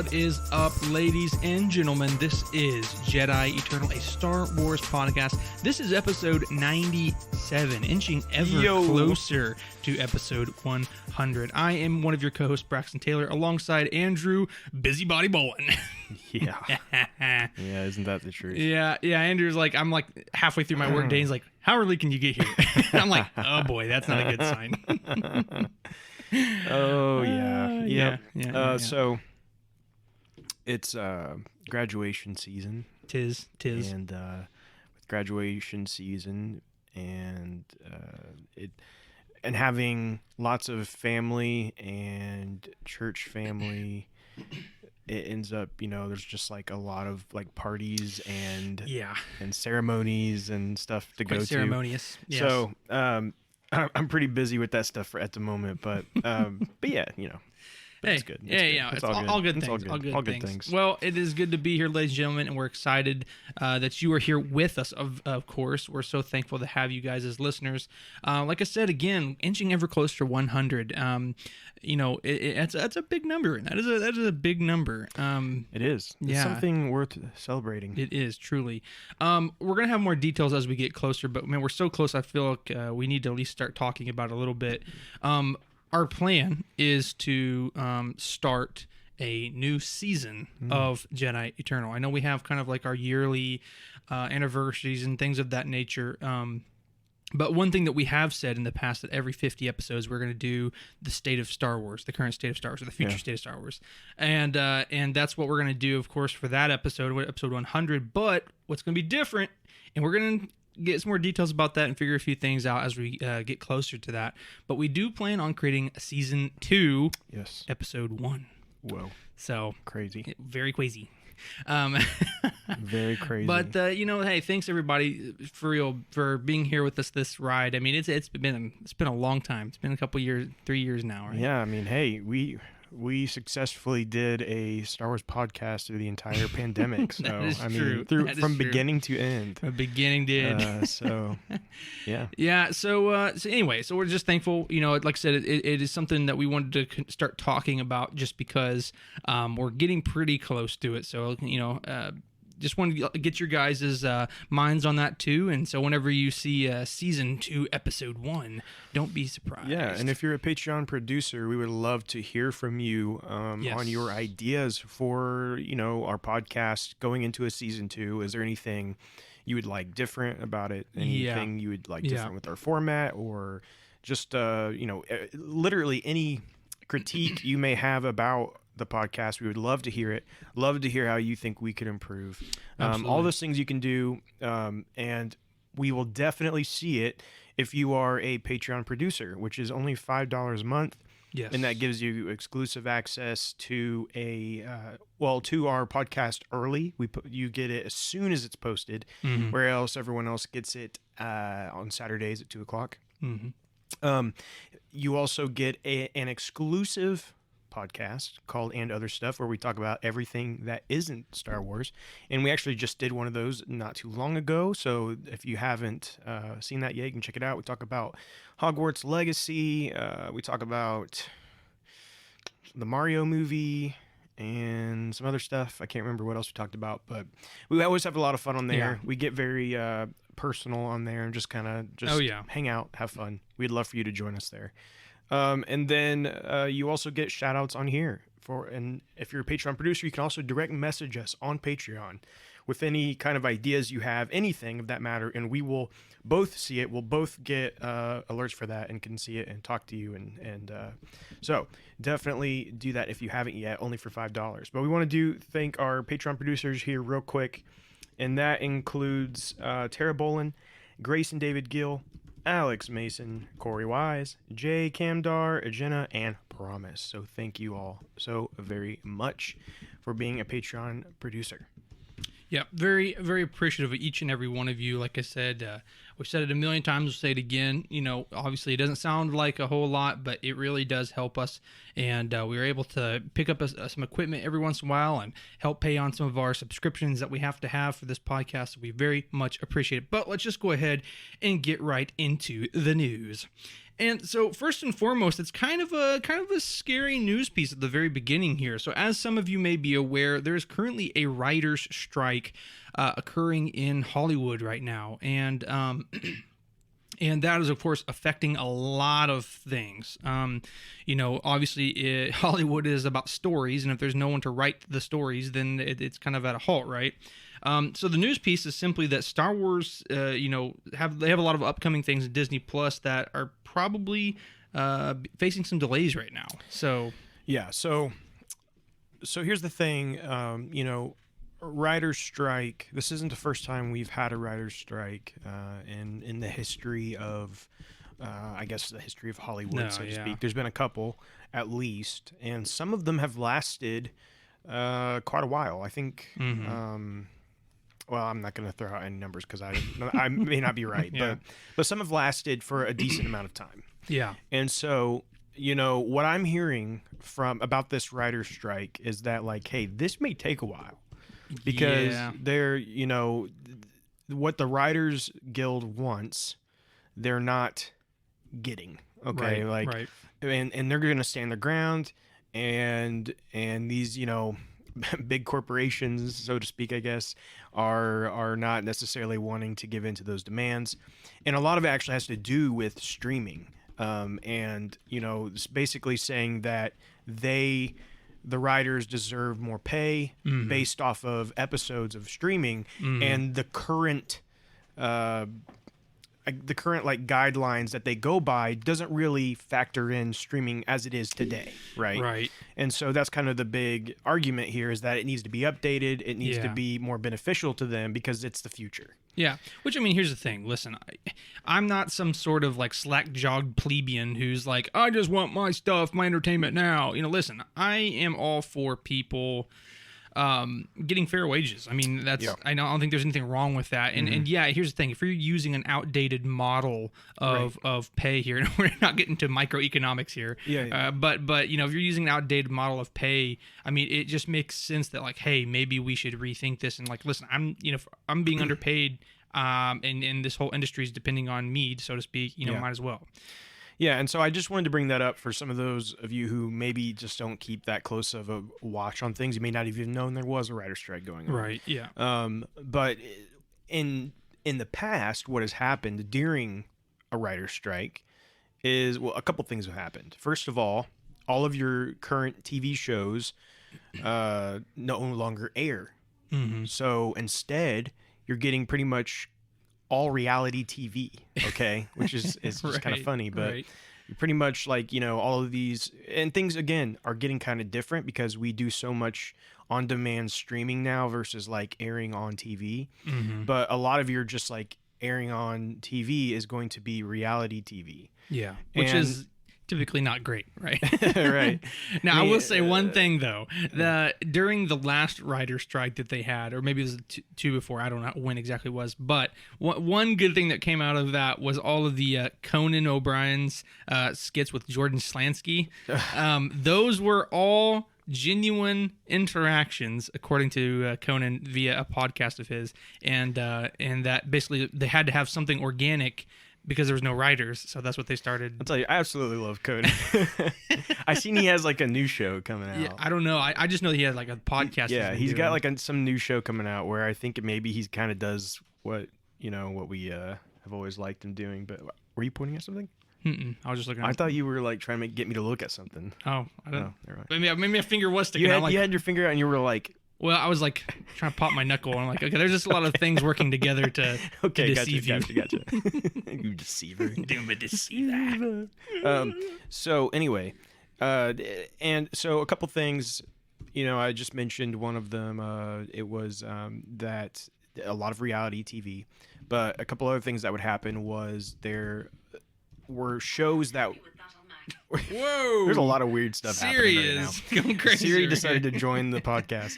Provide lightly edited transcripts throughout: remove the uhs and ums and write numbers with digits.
What is up, ladies and gentlemen? This is Jedi Eternal, a Star Wars podcast. This is episode 97, inching ever closer to episode 100. I am one of your co-hosts, Braxton Taylor, alongside Andrew Busybody Bowen. Yeah, isn't that the truth? Yeah. Andrew's like, I'm like halfway through my work day. He's like, how early can you get here? I'm like, oh boy, that's not a good sign. Oh yeah. So it's graduation season. Tis. And with graduation season and having lots of family and church family, it ends up, there's just like a lot of like parties and ceremonies and stuff to go to. Ceremonious. Yes. So I'm pretty busy with that stuff at the moment, but yeah, it's good. It's all good things. All good things. Well, it is good to be here, ladies and gentlemen, and we're excited that you are here with us. Of course, we're so thankful to have you guys as listeners. Like I said, again, inching ever closer to 100. That's a big number. That is a big number. It is. It's something worth celebrating. It is, truly. We're gonna have more details as we get closer, but man, we're so close. I feel like we need to at least start talking about it a little bit. Our plan is to start a new season of Jedi Eternal. I know we have kind of like our yearly anniversaries and things of that nature. But one thing that we have said in the past, that every 50 episodes we're going to do the state of Star Wars, the current state of Star Wars, or the future state of Star Wars. And that's what we're going to do, of course, for that episode 100. But what's going to be different, and we're going to get some more details about that and figure a few things out as we get closer to that. But we do plan on creating season 2, episode 1. Whoa. So crazy. Very crazy. Very crazy. But hey, thanks everybody for real for being here with us this ride. I mean, it's been a long time. It's been a couple years, 3 years now, right? Yeah, I mean, hey, we successfely did a Star Wars podcast through the entire pandemic. So that is I mean, true. From beginning to end. From beginning to end. So yeah. Yeah. So anyway, so we're just thankful. Like I said, it is something that we wanted to start talking about just because we're getting pretty close to it. So just wanted to get your guys' minds on that too. And so whenever you see season 2, episode 1, don't be surprised. Yeah, and if you're a Patreon producer, we would love to hear from you on your ideas for, our podcast going into a season 2. Is there anything you would like different about it? Anything you would like different with our format, or just, literally any critique you may have about the podcast? We would love to hear it. Love to hear how you think we could improve. All those things you can do, and we will definitely see it if you are a Patreon producer, which is only $5 a month. Yes. And that gives you exclusive access to to our podcast early. You get it as soon as it's posted, where else everyone else gets it on Saturdays at 2:00. You also get an exclusive podcast called And Other Stuff, where we talk about everything that isn't Star Wars, and we actually just did one of those not too long ago, so if you haven't seen that yet, you can check it out. We talk about Hogwarts Legacy, we talk about the Mario movie and some other stuff. I can't remember what else we talked about, but we always have a lot of fun on there. We get very personal on there and just kind of hang out, have fun. We'd love for you to join us there. And then you also get shout outs on here and if you're a Patreon producer, you can also direct message us on Patreon with any kind of ideas you have, anything of that matter, and we will both see it. We'll both get alerts for that and can see it and talk to you. And so definitely do that if you haven't yet, only for $5. But we want to thank our Patreon producers here real quick. And that includes Tara Bolin, Grace and David Gill, Alex Mason, Corey Wise, Jay Camdar, Jenna, and Promise. So thank you all so very much for being a Patreon producer. Yeah, very, very appreciative of each and every one of you. Like I said, We've said it a million times. We'll say it again. Obviously it doesn't sound like a whole lot, but it really does help us. And we were able to pick up some equipment every once in a while and help pay on some of our subscriptions that we have to have for this podcast. We very much appreciate it. But let's just go ahead and get right into the news. And so first and foremost, it's kind of a scary news piece at the very beginning here. So as some of you may be aware, there is currently a writers' strike occurring in Hollywood right now. And and that is, of course, affecting a lot of things. Obviously, Hollywood is about stories, and if there's no one to write the stories, then it's kind of at a halt, right? So the news piece is simply that Star Wars, they have a lot of upcoming things in Disney Plus that are probably facing some delays right now. So yeah, so here's the thing, writer's strike. This isn't the first time we've had a writer's strike in the history of, I guess, the history of Hollywood, so to speak. There's been a couple, at least, and some of them have lasted quite a while. I think. Mm-hmm. Well, I'm not going to throw out any numbers because I may not be right, but some have lasted for a decent amount of time. Yeah. And so, what I'm hearing about this writer's strike is that, like, hey, this may take a while because they're, what the Writers Guild wants, they're not getting. Okay, right. And they're going to stand their ground, and these, big corporations, so to speak, I guess, are not necessarily wanting to give in to those demands. And a lot of it actually has to do with streaming. And, it's basically saying that the writers deserve more pay based off of episodes of streaming, and the current like guidelines that they go by doesn't really factor in streaming as it is today, right? And so that's kind of the big argument here, is that it needs to be updated, it needs to be more beneficial to them because it's the future. Yeah, which, I mean, here's the thing. Listen, I'm not some sort of like slack-jawed plebeian who's like, I just want my stuff, my entertainment now. Listen, I am all for people getting fair wages. I mean, I don't think there's anything wrong with that. And and here's the thing: if you're using an outdated model of pay here, and we're not getting to microeconomics here, but if you're using an outdated model of pay, I mean, it just makes sense that, like, hey, maybe we should rethink this. And, like, listen, I'm being underpaid, and this whole industry is depending on me, so to speak. Might as well. Yeah, and so I just wanted to bring that up for some of those of you who maybe just don't keep that close of a watch on things. You may not even know there was a writer's strike going on. Right, yeah. But in the past, what has happened during a writer's strike is, well, a couple things have happened. First of all of your current TV shows no longer air. Mm-hmm. So instead, you're getting pretty much all reality TV, okay, which is just kind of funny, but you're pretty much like, all of these, and things again are getting kind of different because we do so much on-demand streaming now versus like airing on TV. Mm-hmm. But a lot of your just like airing on TV is going to be reality TV. Yeah, which is typically not great, right? Right. Now, I will say one thing, though. During the last writer's strike that they had, or maybe it was two before, I don't know when exactly it was, but one good thing that came out of that was all of the Conan O'Brien's skits with Jordan Slansky. Those were all genuine interactions, according to Conan via a podcast of his, and that basically they had to have something organic because there was no writers, so that's what they started. I'll tell you, I absolutely love Conan. I seen he has like a new show coming out. Yeah, I don't know. I just know he has like a podcast. Yeah, he's got like some new show coming out where I think maybe he's kind of does what we have always liked him doing. But were you pointing at something? I was just looking. I thought you were like trying to get me to look at something. Oh, I don't. Oh, never mind. Maybe my finger was sticking out. You had your finger out and you were like. Well, I was like trying to pop my knuckle, and I'm like, okay, there's just a lot of things working together to deceive you. Gotcha. You deceiver. Doom a deceiver. So anyway, and so a couple things, I just mentioned one of them. It was that a lot of reality TV, but a couple other things that would happen was there were shows that. Whoa! There's a lot of weird stuff Siri happening right is now. Going crazy. Siri decided to join the podcast.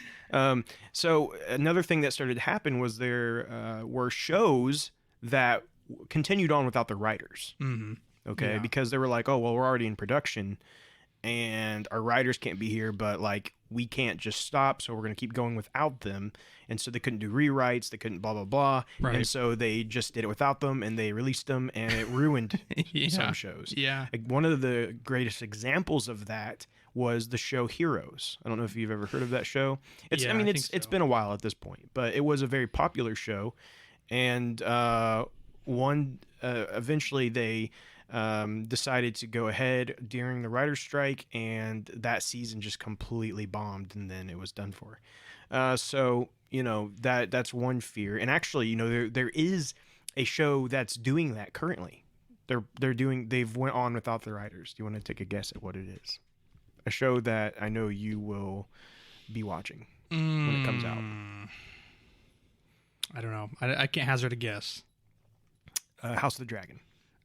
So another thing that started to happen was there were shows that continued on without the writers. Mm-hmm. Okay, Yeah. because they were like, oh well, we're already in production, and our writers can't be here, but like we can't just stop, so we're gonna keep going without them. And so they couldn't do rewrites, they couldn't blah blah blah, Right. and so they just did it without them, and they released them, and it ruined Yeah. some shows. Yeah. Like one of the greatest examples of that was the show Heroes. I don't know if you've ever heard of that show. It's Yeah, I mean I it's think it's so. been a while at this point, but it was a very popular show, and eventually they decided to go ahead during the writer's strike, and that season just completely bombed, and then it was done for. So that's one fear, and actually there is a show that's doing that currently. They've went on without the writers. Do you want to take a guess at what it is? A show that I know you will be watching when it comes out. I don't know. I can't hazard a guess. House of the Dragon.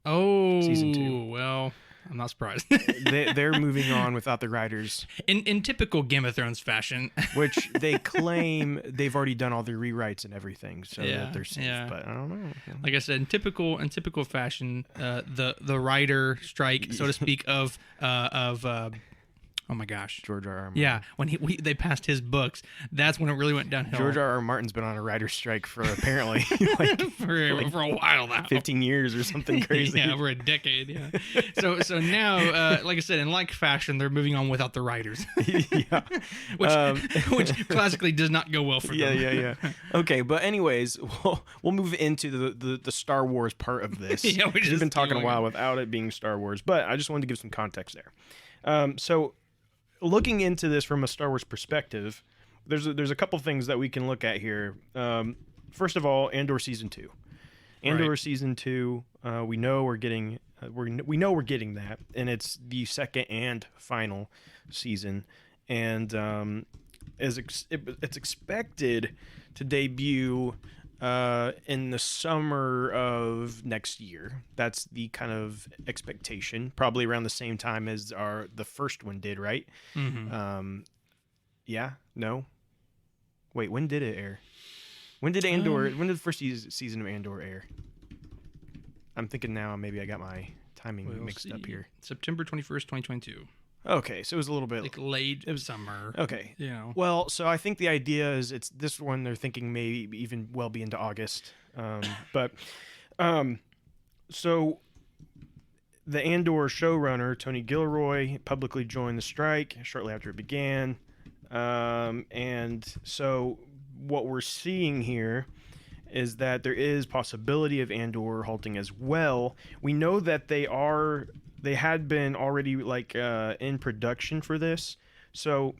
Oh, Season 2. Well, I'm not surprised. They're moving on without the writers, in typical Game of Thrones fashion. which they claim they've already done all the rewrites and everything, so Yeah, that they're safe. yeah. But I don't know. Like I said, in typical fashion, the writer strike, so to speak, of oh my gosh, George R. R. Martin. yeah, when they passed his books, that's when it really went downhill. George R. R. Martin's been on a writer's strike for apparently like for a while now. 15 years or something crazy. Yeah, over a decade. Yeah. So now, like I said, in like fashion, they're moving on without the writers, Yeah. which classically does not go well for them. Yeah. Okay, but anyways, we'll move into the Star Wars part of this. Yeah, we've been talking a while without it being Star Wars, but I just wanted to give some context there. So, looking into this from a Star Wars perspective, there's a couple things that we can look at here. First of all, Andor season 2. Andor Right. season 2. We know we're getting that, and it's the second and final season, and it's expected to debut in the summer of next year. That's the kind of expectation, probably around the same time as the first one did, right? Mm-hmm. Yeah, no. Wait, when did it air? When did Andor? When did the first season of Andor air? I'm thinking now. Maybe I got my timing mixed up here. September 21st, 2022. Okay, so it was a little bit Like late summer. Okay. You know. Well, so I think the idea is it's this one they're thinking maybe even well be into August. So the Andor showrunner, Tony Gilroy, publicly joined the strike shortly after it began. And so what we're seeing here is that there is possibility of Andor halting as well. We know that they had been already in production for this, so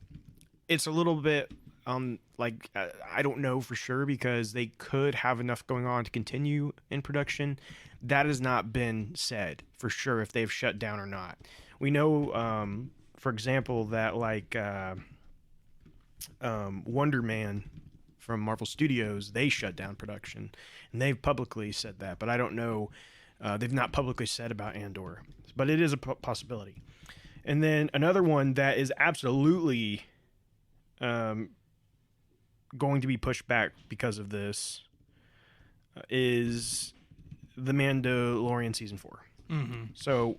it's a little bit I don't know for sure because they could have enough going on to continue in production. That has not been said for sure if they've shut down or not. We know, for example, that Wonder Man from Marvel Studios, they shut down production, and they've publicly said that, but I don't know. They've not publicly said about Andor, but it is a possibility. And then another one that is absolutely going to be pushed back because of this is The Mandalorian season 4. Mm-hmm. So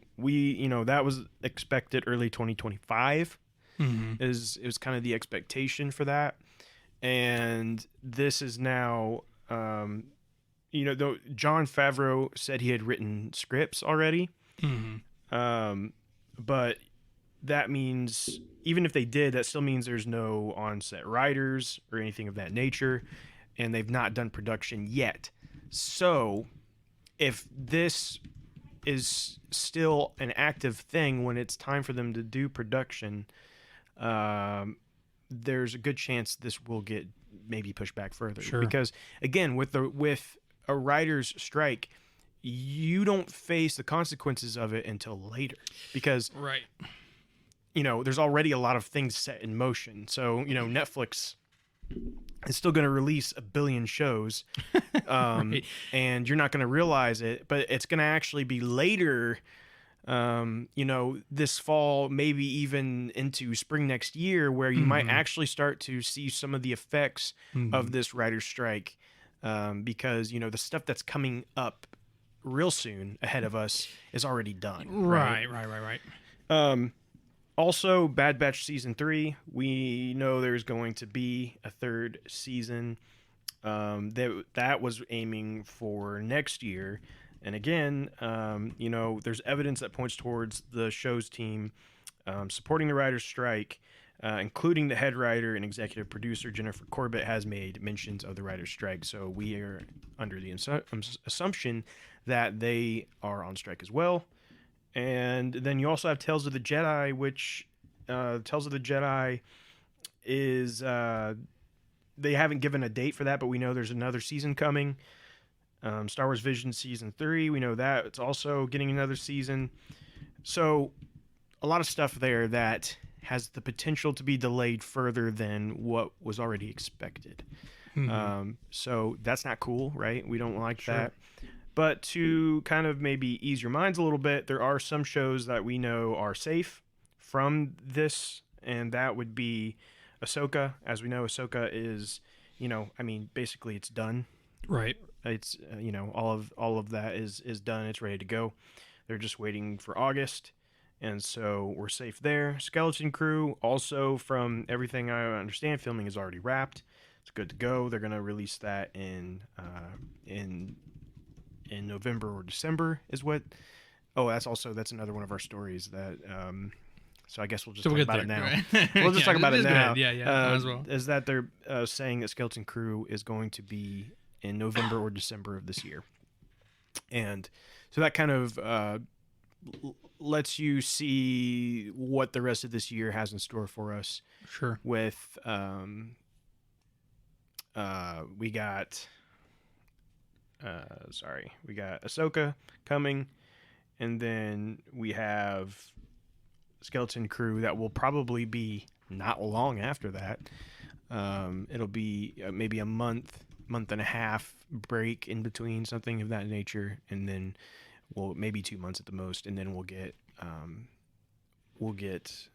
that was expected early 2025. Mm-hmm. It was kind of the expectation for that, and this is now. Though Jon Favreau said he had written scripts already, but that means even if they did, that still means there's no on-set writers or anything of that nature, and they've not done production yet. So, if this is still an active thing when it's time for them to do production, there's a good chance this will get maybe pushed back further. Sure. Because again, with a writer's strike, you don't face the consequences of it until later because Right. There's already a lot of things set in motion. So, Netflix is still going to release 1 billion shows, Right. and you're not going to realize it, but it's going to actually be later, this fall, maybe even into spring next year, where you might actually start to see some of the effects of this writer's strike, because, the stuff that's coming up real soon ahead of us is already done. Right. Also, Bad Batch Season 3, we know there's going to be a third season. That was aiming for next year. And again, there's evidence that points towards the show's team supporting the writer's strike, including the head writer and executive producer Jennifer Corbett has made mentions of the writer's strike. So we are under the assumption that they are on strike as well. And then you also have Tales of the Jedi, which Tales of the Jedi is they haven't given a date for that, but we know there's another season coming. Star Wars Vision Season 3, we know that it's also getting another season. So a lot of stuff there that has the potential to be delayed further than what was already expected. Mm-hmm. So that's not cool, right? We don't like that. But to kind of maybe ease your minds a little bit, there are some shows that we know are safe from this, and that would be Ahsoka. As we know, Ahsoka is, basically it's done. Right. It's all of that is done. It's ready to go. They're just waiting for August, and so we're safe there. Skeleton Crew, also from everything I understand, filming is already wrapped. It's good to go. They're gonna release that in November or December is what. Oh, that's another one of our stories that. So I guess we'll just talk about it now. Right? We'll just talk about it now. Yeah, might as well. Is that they're saying that Skeleton Crew is going to be in November or December of this year, and so that kind of lets you see what the rest of this year has in store for us. Sure. With we got Ahsoka coming, and then we have Skeleton Crew that will probably be not long after that. It'll be maybe a month and a half break in between, something of that nature, and then maybe 2 months at the most, and then we'll get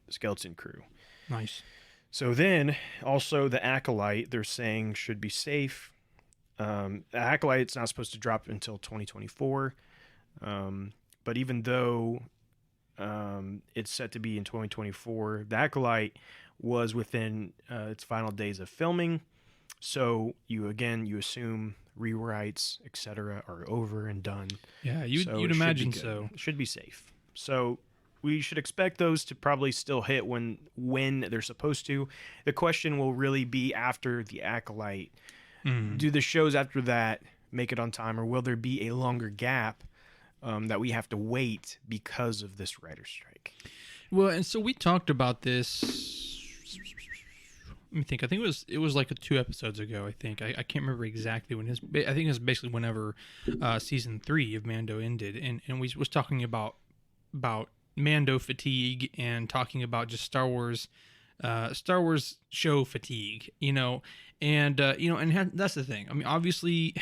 Skeleton Crew. Nice. So then also the Acolyte, they're saying should be safe. The Acolyte's not supposed to drop until 2024, but even though it's set to be in 2024, the Acolyte was within its final days of filming. So you assume rewrites, etc., are over and done. Yeah, you'd imagine so. It should be safe. So we should expect those to probably still hit when they're supposed to. The question will really be after the Acolyte. Mm. Do the shows after that make it on time, or will there be a longer gap that we have to wait because of this writer's strike? Well, and so we talked about this. Let me think. I think it was like 2 episodes ago. I think I can't remember exactly when. I think it was basically whenever season 3 of Mando ended, and we was talking about Mando fatigue and talking about just Star Wars show fatigue, and that's the thing. I mean, obviously,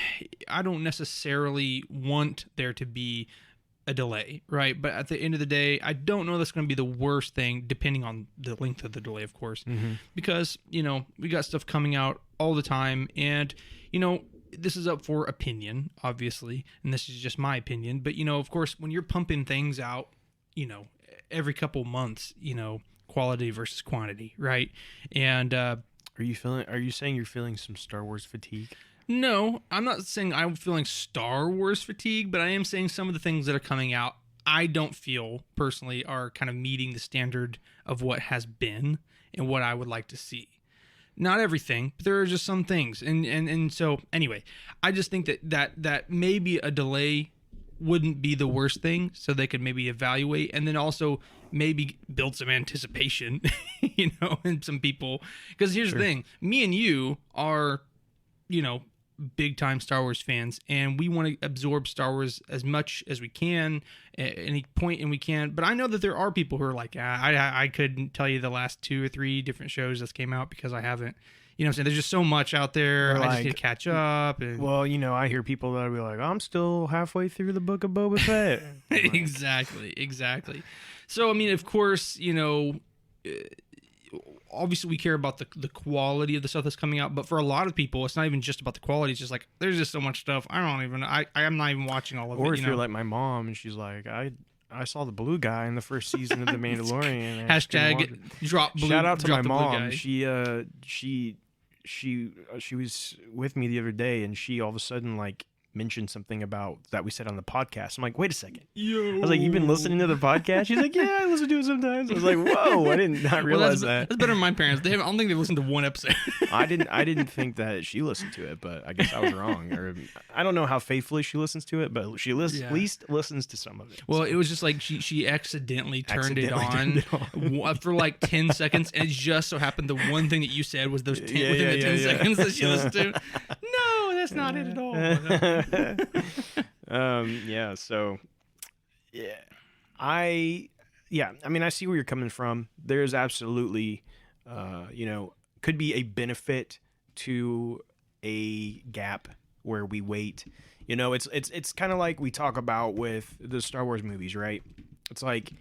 I don't necessarily want there to be a delay, right? But at the end of the day, I don't know that's going to be the worst thing, depending on the length of the delay, of course, because we got stuff coming out all the time, and this is up for opinion, obviously, and this is just my opinion. But of course, when you're pumping things out, every couple months, quality versus quantity, right? And are you saying you're feeling some Star Wars fatigue? No, I'm not saying I'm feeling Star Wars fatigue, but I am saying some of the things that are coming out, I don't feel personally are kind of meeting the standard of what has been and what I would like to see. Not everything, but there are just some things. And so anyway, I just think that maybe a delay wouldn't be the worst thing, so they could maybe evaluate, and then also maybe build some anticipation, in some people. Because here's the thing, me and you are, big time Star Wars fans, and we want to absorb Star Wars as much as we can at any point, and we can. But I know that there are people who are like, I couldn't tell you the last 2 or 3 different shows that came out because I haven't. You know what I'm saying? There's just so much out there. I just need to catch up. And... Well, I hear people that will be like, I'm still halfway through the book of Boba Fett. Exactly. So, I mean, of course, obviously we care about the quality of the stuff that's coming out, but for a lot of people, it's not even just about the quality. It's just like there's just so much stuff. I am not even watching all of it. Or if you're like my mom and she's like, I saw the blue guy in the first season of The Mandalorian. Hashtag drop blue. Shout out to my blue mom. guy. She was with me the other day, and she all of a sudden like mentioned something about that we said on the podcast. I'm like, wait a second. Yo. I was like, you've been listening to the podcast? She's like, yeah, I listen to it sometimes. I was like, whoa, I did not realize that. That's better than my parents. I don't think they've listened to one episode. I didn't think that she listened to it, but I guess I was wrong. Or I don't know how faithfully she listens to it, but she at least listens to some of it. Well, it was just like she accidentally turned it on for like 10 seconds, and it just so happened the one thing that you said was those 10, within the 10 seconds that she listened to. No, that's not it at all. So I mean, I see where you're coming from. There's absolutely could be a benefit to a gap where we wait. It's kind of like we talk about with the Star Wars movies, right? It's like,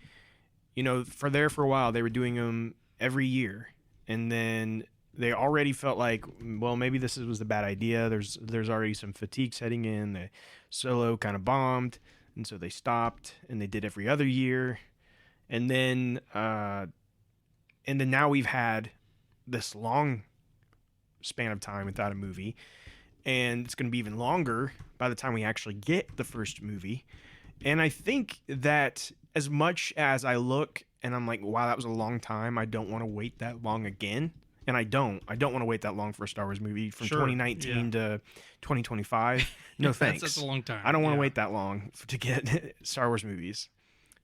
for a while they were doing them every year, and then they already felt like, well, maybe this was a bad idea. There's already some fatigue setting in. The Solo kind of bombed, and so they stopped, and they did every other year, and then now we've had this long span of time without a movie, and it's going to be even longer by the time we actually get the first movie. And I think that as much as I look and I'm like, wow, that was a long time, I don't want to wait that long again. And I don't want to wait that long for a Star Wars movie from 2019 to 2025. No thanks. That's a long time. I don't want to wait that long to get Star Wars movies.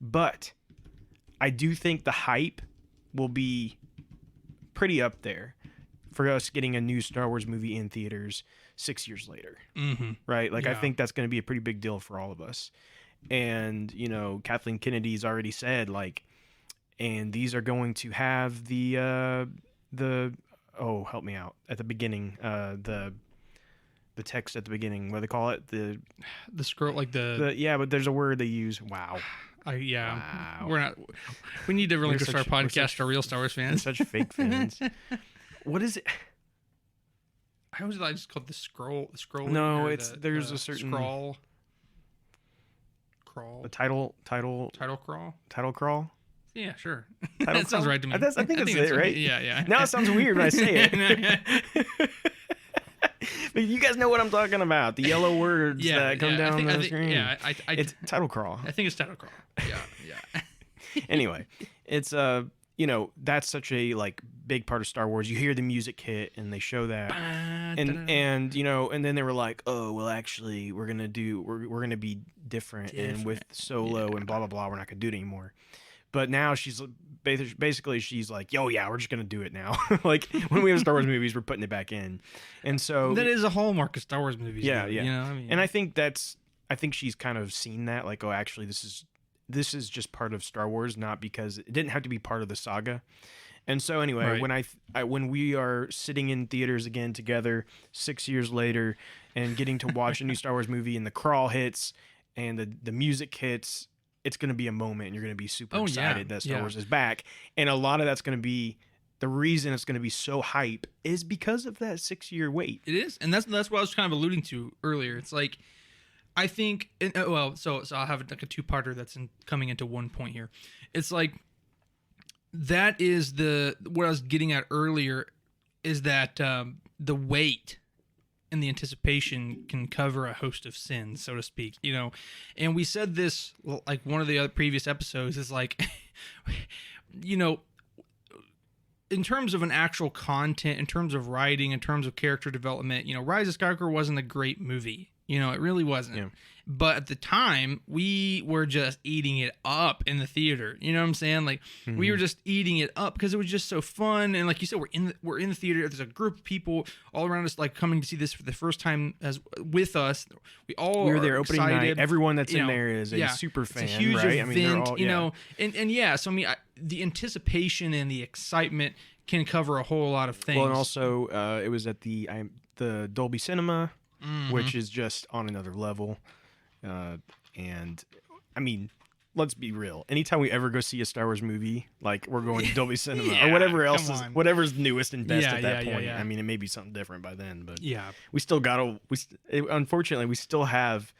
But I do think the hype will be pretty up there for us getting a new Star Wars movie in theaters 6 years later. Mm-hmm. Right? Like, I think that's going to be a pretty big deal for all of us. And, Kathleen Kennedy's already said, like, and these are going to have the help me out at the beginning, the text at the beginning, what do they call it, the scroll, like but there's a word they use. Wow. Wow. We need to relinquish our podcast to real Star Wars fans. Such fake fans. What is it? I always thought I just called the scroll. No, there's a certain crawl. The title crawl. Title crawl. Yeah, sure. That sounds right to me. I think that's it, right? Yeah. Now it sounds weird when I say it. But you guys know what I'm talking about. The yellow words that come down the screen. Yeah, it's title crawl. I think it's title crawl. Yeah. Anyway, it's that's such a big part of Star Wars. You hear the music hit and they show that, and then they were like, oh well, actually we're gonna be different, and with Solo and blah blah blah, we're not gonna do it anymore. But now she's basically like, yo, yeah, we're just going to do it now. Like, when we have Star Wars movies, we're putting it back in. And so that is a hallmark of Star Wars movies. Yeah. And I think she's kind of seen that, like, oh, actually, this is just part of Star Wars, not because it didn't have to be part of the saga. And so anyway, when we are sitting in theaters again together 6 years later and getting to watch a new Star Wars movie, and the crawl hits and the music hits, it's going to be a moment, and you're going to be super excited that Star Wars is back. And a lot of that's going to be the reason it's going to be so hype is because of that 6-year wait. It is, and that's what I was kind of alluding to earlier. It's like, I think, so I'll have like a two-parter that's coming into one point here. It's like, that is what I was getting at earlier, is that the wait and the anticipation can cover a host of sins, so to speak, and we said this, like one of the other previous episodes, is like, in terms of an actual content, in terms of writing, in terms of character development, Rise of Skywalker wasn't a great movie. It really wasn't. Yeah. But at the time, we were just eating it up in the theater. You know what I'm saying? Like, we were just eating it up because it was just so fun. And like you said, we're in the theater. There's a group of people all around us, like, coming to see this for the first time with us. We were there opening excited. Night. Everyone that's in there is a super fan. It's a huge right? event. I mean, so I mean, the anticipation and the excitement can cover a whole lot of things. Well, and also it was at the Dolby Cinema. Which is just on another level. And I mean, let's be real. Anytime we ever go see a Star Wars movie, like we're going to Dolby Cinema Yeah, or whatever else come is on. whatever's newest and best Yeah, at that yeah, point. yeah. I mean, it may be something different by then, but Yeah. we still gotta. Unfortunately, we still have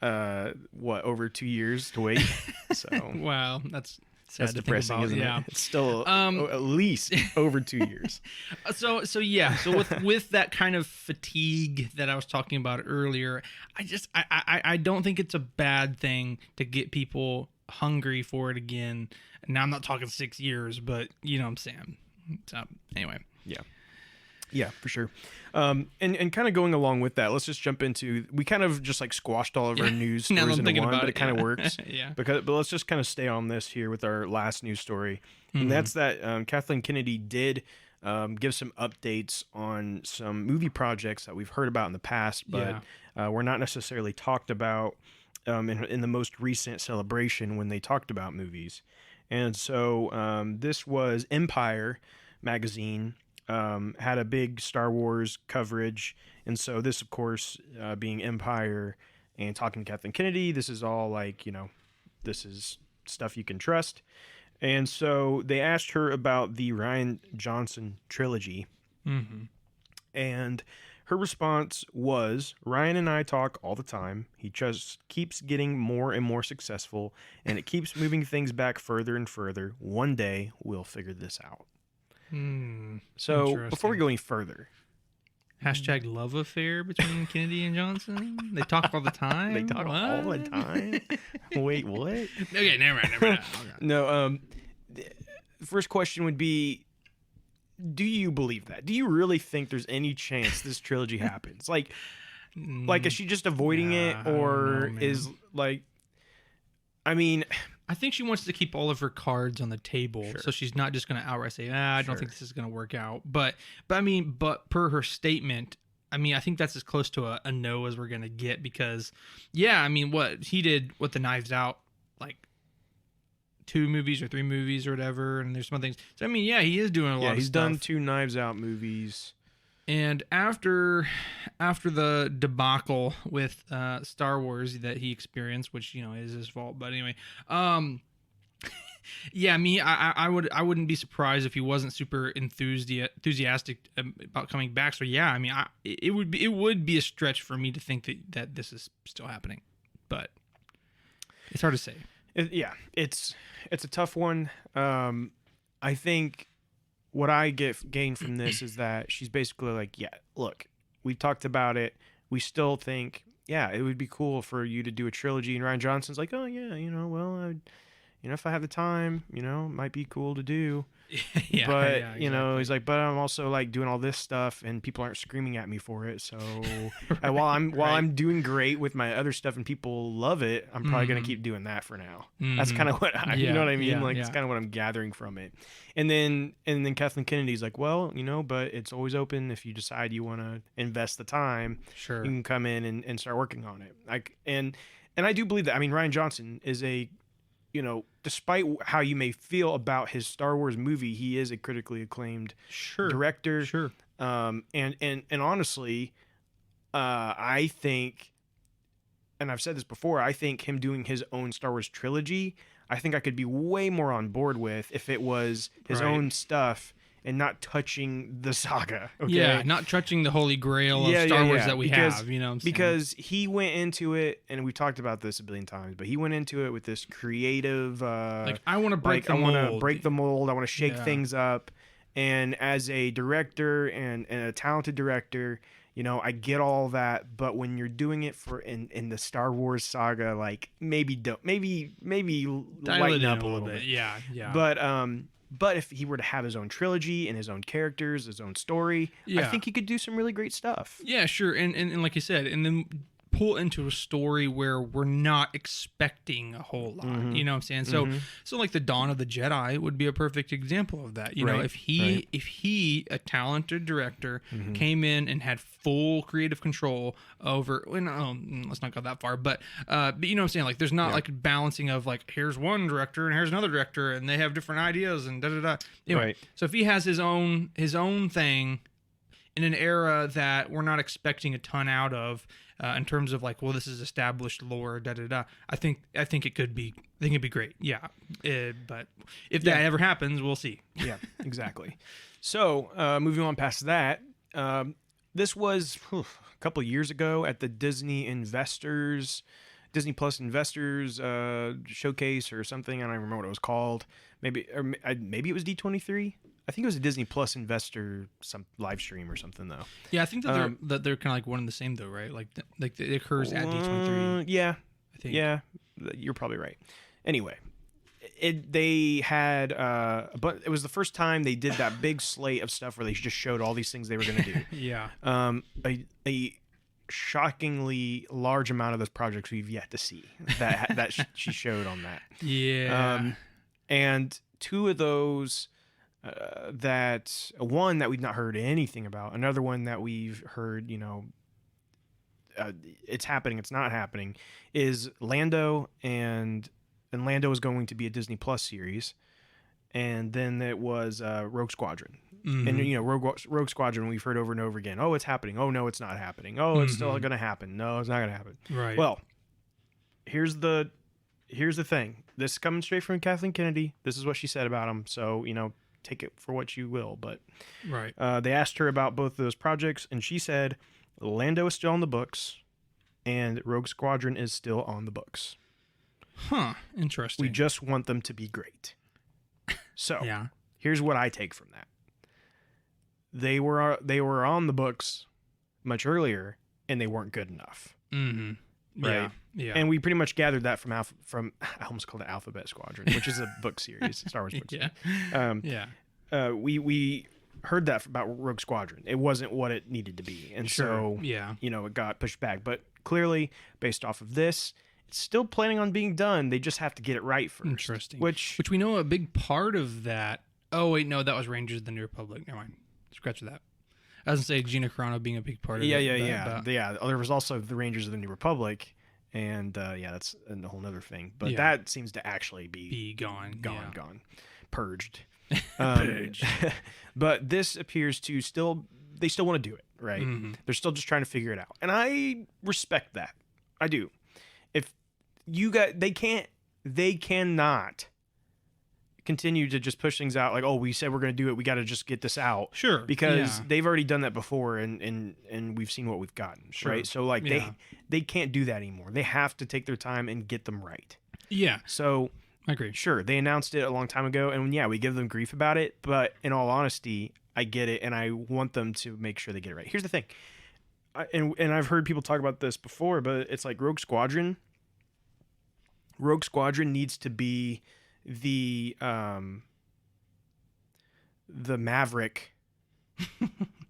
over 2 years to wait. So Wow, that's sad that's to think depressing, about. isn't Yeah. it? It's still at least over 2 years. So yeah. So with that kind of fatigue that I was talking about earlier, I don't think it's a bad thing to get people hungry for it again. Now I'm not talking 6 years, but you know what I'm saying. So anyway. Yeah, for sure. And kind of going along with that, let's just jump into. We kind of just like squashed all of our news Now that stories I'm into thinking one, about but it, it kind of yeah. works. Yeah. But let's just kind of stay on this here with our last news story, Mhm. and that's that Kathleen Kennedy did give some updates on some movie projects that we've heard about in the past, but were not necessarily talked about in the most recent celebration when they talked about movies. And so this was Empire magazine. Had a big Star Wars coverage, and so this, of course, being Empire and talking to Kathleen Kennedy, this is all like, this is stuff you can trust. And so they asked her about the Rian Johnson trilogy, Mm-hmm. and her response was, "Ryan and I talk all the time. He just keeps getting more and more successful, and it keeps moving things back further and further. One day we'll figure this out." So before we go any further, Hashtag love affair between Kennedy and Johnson. They talk all the time. they talk all the time. Wait, what? Okay, never mind. No. The first question would be: do you believe that? Do you really think there's any chance this trilogy happens? Like, is she just avoiding it, I don't or know, is man. like? I mean, I think she wants to keep all of her cards on the table, Sure. so she's not just going to outright say, I Sure. don't think this is going to work out. But per her statement, I mean, I think that's as close to a no as we're going to get because, yeah, I mean, what he did with the Knives Out, like 2 movies or 3 movies or whatever, and there's some things. So, I mean, yeah, he is doing a lot of he's stuff. done 2 Knives Out movies. And after the debacle with Star Wars that he experienced, which is his fault, but anyway, yeah, I wouldn't be surprised if he wasn't super enthusiastic about coming back. So yeah, I mean, it would be a stretch for me to think that this is still happening, but it's hard to say. It's a tough one. I think what I gain from this is that she's basically like, yeah, look, we've talked about it. We still think, yeah, it would be cool for you to do a trilogy. And Rian Johnson's like, oh yeah, well, if I have the time, it might be cool to do. Yeah, but yeah, exactly. he's like, but I'm also like doing all this stuff, and people aren't screaming at me for it. So while I'm doing great with my other stuff, and people love it, I'm probably gonna keep doing that for now. That's kind of what you know what I mean. Yeah, Like it's kind of what I'm gathering from it. And then Kathleen Kennedy's like, well, but it's always open if you decide you want to invest the time. Sure. You can come in and start working on it. And I do believe that. I mean, Rian Johnson is despite how you may feel about his Star Wars movie, he is a critically acclaimed director. Sure. And honestly, I think, and I've said this before, I think him doing his own Star Wars trilogy, I think I could be way more on board with if it was his own stuff and not touching the saga. Okay? Yeah, not touching the holy grail of Star Wars that we have. You know what I'm saying? Because he went into it, and we've talked about this a billion times, but he went into it with this creative, like I want to break the I mold. want to break the mold. I want to shake things up. And as a director and a talented director, I get all that, but when you're doing it in the Star Wars saga, like maybe lighten up a little bit. Yeah. But if he were to have his own trilogy and his own characters, his own story, I think he could do some really great stuff. Yeah, sure. And like you said, and then pull into a story where we're not expecting a whole lot. You know what I'm saying? So like the Dawn of the Jedi would be a perfect example of that. You know, if he, a talented director, came in and had full creative control over, let's not go that far, but you know what I'm saying? Like there's not like balancing of like, here's one director and here's another director and they have different ideas and da-da-da. Anyway, so if he has his own thing, in an era that we're not expecting a ton out of in terms of like, well, this is established lore, da da da. I think it could be. I think it'd be great. Yeah, but if that ever happens, we'll see. Yeah, exactly. So moving on past that, this was a couple of years ago at the Disney Plus Investors showcase or something. I don't even remember what it was called. Maybe it was D23. I think it was a Disney Plus investor live stream or something though. Yeah, I think that they're kind of like one and the same though, right? Like it occurs at D23. Yeah, I think. Yeah, you're probably right. Anyway, they had, but it was the first time they did that big slate of stuff where they just showed all these things they were going to do. Yeah. A shockingly large amount of those projects we've yet to see that she showed on that. Yeah. And two of those. One that we've not heard anything about, another one that we've heard, it's happening, it's not happening, is Lando, and Lando is going to be a Disney Plus series, and then it was Rogue Squadron. Mm-hmm. And Rogue Squadron we've heard over and over again, oh, it's happening, oh no, it's not happening, oh, it's still going to happen, no, it's not going to happen. Right. Well, here's the thing, this is coming straight from Kathleen Kennedy, this is what she said about him, so take it for what you will, but right. They asked her about both of those projects, and she said Lando is still on the books, and Rogue Squadron is still on the books. Huh. Interesting. We just want them to be great. So yeah. Here's what I take from that: they were on the books much earlier, and they weren't good enough. Mm-hmm. Right. Yeah. And we pretty much gathered that from I almost called it Alphabet Squadron, which is a book series, Star Wars book series. We heard that about Rogue Squadron. It wasn't what it needed to be. And so, it got pushed back. But clearly, based off of this, it's still planning on being done. They just have to get it right first. Interesting. Which we know a big part of that. Oh, wait, no, that was Rangers of the New Republic. Never mind. Scratch that. I was going to say Gina Carano being a big part of it. Yeah. There was also the Rangers of the New Republic, and that's a whole other thing. But that seems to actually be gone, purged. Purged. But this appears to they still want to do it, right? Mm-hmm. They're still just trying to figure it out, and I respect that. I do. If they cannot continue to just push things out like, oh, we said we're going to do it, we got to just get this out. Sure. Because they've already done that before, and we've seen what we've gotten. Sure. Right. So like they can't do that anymore. They have to take their time and get them right. Yeah. So I agree. Sure, they announced it a long time ago, and we give them grief about it, but in all honesty, I get it, and I want them to make sure they get it right. Here's the thing, and I've heard people talk about this before, but it's like Rogue Squadron needs to be the Maverick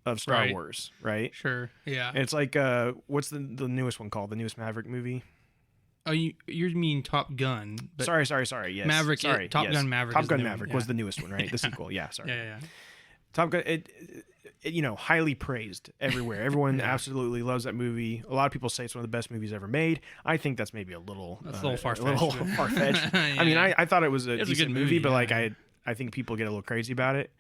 of Star Wars, right? Sure, yeah. And it's like, what's the newest one called? The newest Maverick movie? Oh, you mean Top Gun? But sorry. Yes, Maverick. Sorry, Top Gun Maverick. Top Gun Maverick was the newest one, right? The sequel. Yeah, sorry. Yeah. Top Gun. It highly praised everywhere. Everyone absolutely loves that movie. A lot of people say it's one of the best movies ever made. I think that's maybe a little far-fetched. I mean, I thought it was a decent movie, but like I think people get a little crazy about it.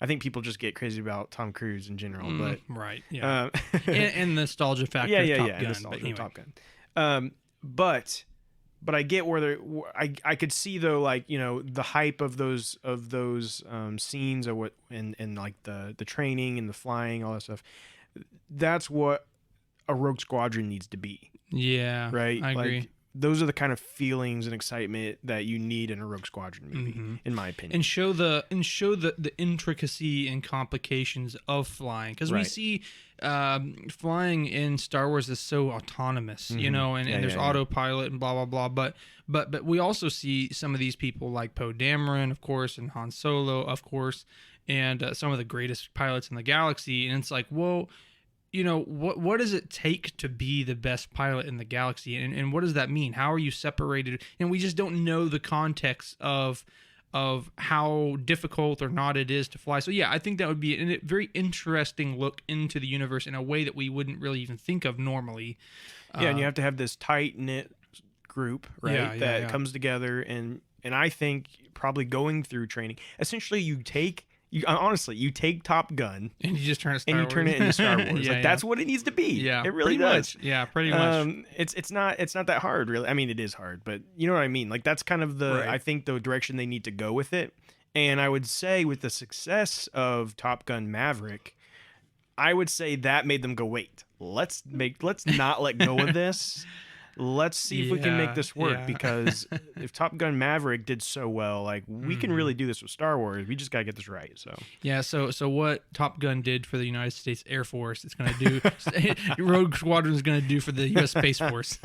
I think people just get crazy about Tom Cruise in general, but right, yeah, and nostalgia factor. Of Top Gun. But I get where I could see though, like, the hype of those scenes or what, and like the training and the flying, all that stuff. That's what a Rogue Squadron needs to be. Yeah, right. I agree. Like, those are the kind of feelings and excitement that you need in a Rogue Squadron movie, in my opinion. And show the intricacy and complications of flying, because we see flying in Star Wars is so autonomous, and there's autopilot and blah blah blah. But we also see some of these people like Poe Dameron, of course, and Han Solo, of course, and some of the greatest pilots in the galaxy. And it's like, whoa. What does it take to be the best pilot in the galaxy, and what does that mean? How are you separated? And we just don't know the context of how difficult or not it is to fly. So yeah, I think that would be a very interesting look into the universe in a way that we wouldn't really even think of normally. Yeah, and you have to have this tight knit group, right? That comes together, and I think probably going through training. Essentially, you take honestly, you take Top Gun and you just turn it Star and you Wars. turn it into Star Wars. Yeah, that's what it needs to be. Yeah, it really pretty does. Much. Yeah, pretty much. It's not that hard, really. I mean, it is hard, but you know what I mean. Like that's kind of the I think the direction they need to go with it. And I would say with the success of Top Gun Maverick, I would say that made them go, wait, let's not let go of this. Let's see if we can make this work, because if Top Gun Maverick did so well, like we can really do this with Star Wars. We just got to get this right. So yeah. So what Top Gun did for the United States Air Force, it's going to do. Rogue Squadron is going to do for the U.S. Space Force.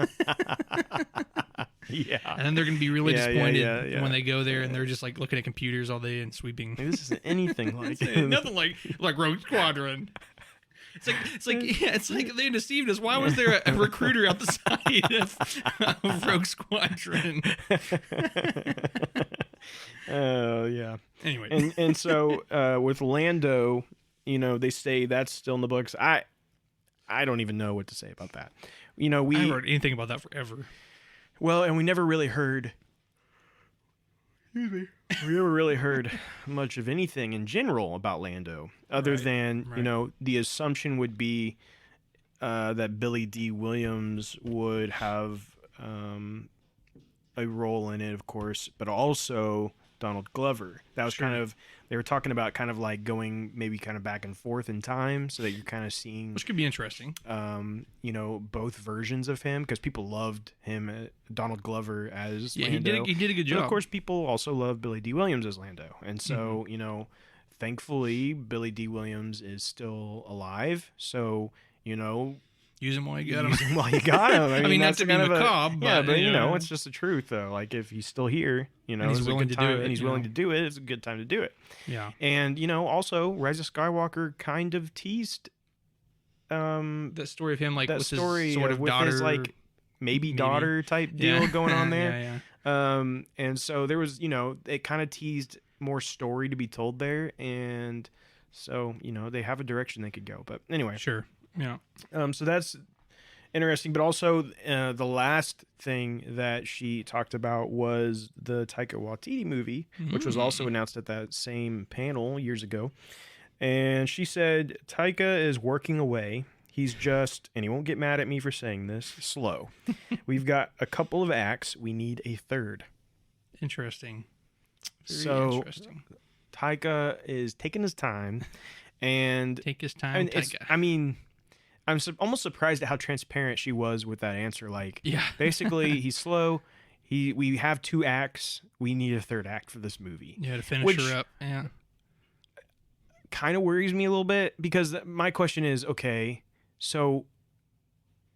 Yeah. And then they're going to be really disappointed when they go there and they're just like looking at computers all day and sweeping. Like, this isn't anything like nothing like Rogue Squadron. It's like they deceived us. Why was there a recruiter out the side of Rogue Squadron? Oh yeah. Anyway, and so with Lando, they say that's still in the books. I don't even know what to say about that. I haven't heard anything about that forever. Well, and we never really heard. We never really heard much of anything in general about Lando, other than the assumption would be that Billy D. Williams would have a role in it, of course, but also Donald Glover. That was they were talking about kind of like going maybe kind of back and forth in time, so that you're kind of seeing, which could be interesting. Both versions of him, because people loved him, Donald Glover as Lando. He did a good job. But of course, people also love Billy D. Williams as Lando, and so thankfully Billy D. Williams is still alive. So use him while you got him. Use him while you got him. I mean, not to be macabre, but it's just the truth, though. Like if he's still here, and he's willing to do it, and he's willing to do it, it's a good time to do it. Yeah. And also Rise of Skywalker kind of teased that story of him, like that with story his sort of with daughter, his like maybe daughter type deal going on there. Yeah. And so there was, it kind of teased more story to be told there, and so they have a direction they could go. But anyway, sure. Yeah. So that's interesting. But also, the last thing that she talked about was the Taika Waititi movie, which was also announced at that same panel years ago. And she said, Taika is working away. He's just, and he won't get mad at me for saying this, slow. We've got a couple of acts. We need a third. Interesting. Very interesting. Taika is taking his time. And take his time, Taika. I'm almost surprised at how transparent she was with that answer. Like, basically, he's slow. We have 2 acts. We need a third act for this movie. Yeah, to finish her up. Yeah. Kind of worries me a little bit, because my question is, okay, so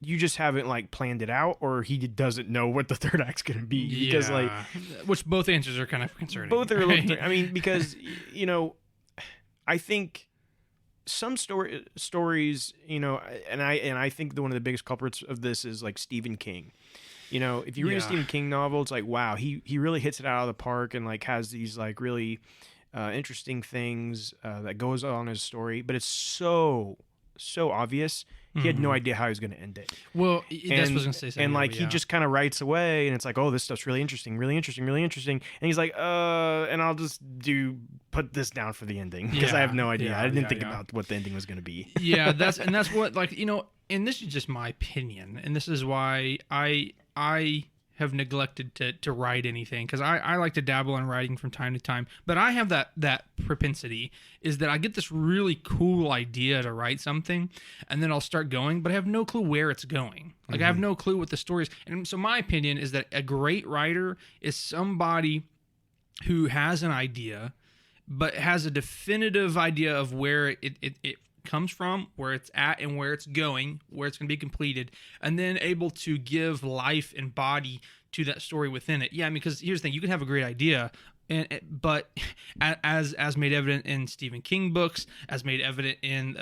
you just haven't like planned it out, or he doesn't know what the third act's going to be? Because which both answers are kind of concerning. Both are a little, because, I think some stories, and I think one of the biggest culprits of this is like Stephen King. If you read a Stephen King novel, it's like, wow, he really hits it out of the park, and like has these like really interesting things that goes on in his story, but it's so obvious. He had no idea how he was going to end it. Well, that's what I was going to say. And like he just kind of writes away, and it's like, oh, this stuff's really interesting. And he's like, and I'll just put this down for the ending, because I have no idea. I didn't think about what the ending was going to be. Yeah, that's what, like, and this is just my opinion, and this is why I have neglected to write anything, because I like to dabble in writing from time to time, but I have that propensity, is that I get this really cool idea to write something, and then I'll start going, but I have no clue where it's going. Like I have no clue what the story is. And so my opinion is that a great writer is somebody who has an idea, but has a definitive idea of where it comes from, where it's at, and where it's going, where it's going to be completed, and then able to give life and body to that story within it. Yeah, I mean, because here's the thing: you can have a great idea, but as made evident in Stephen King books, as made evident in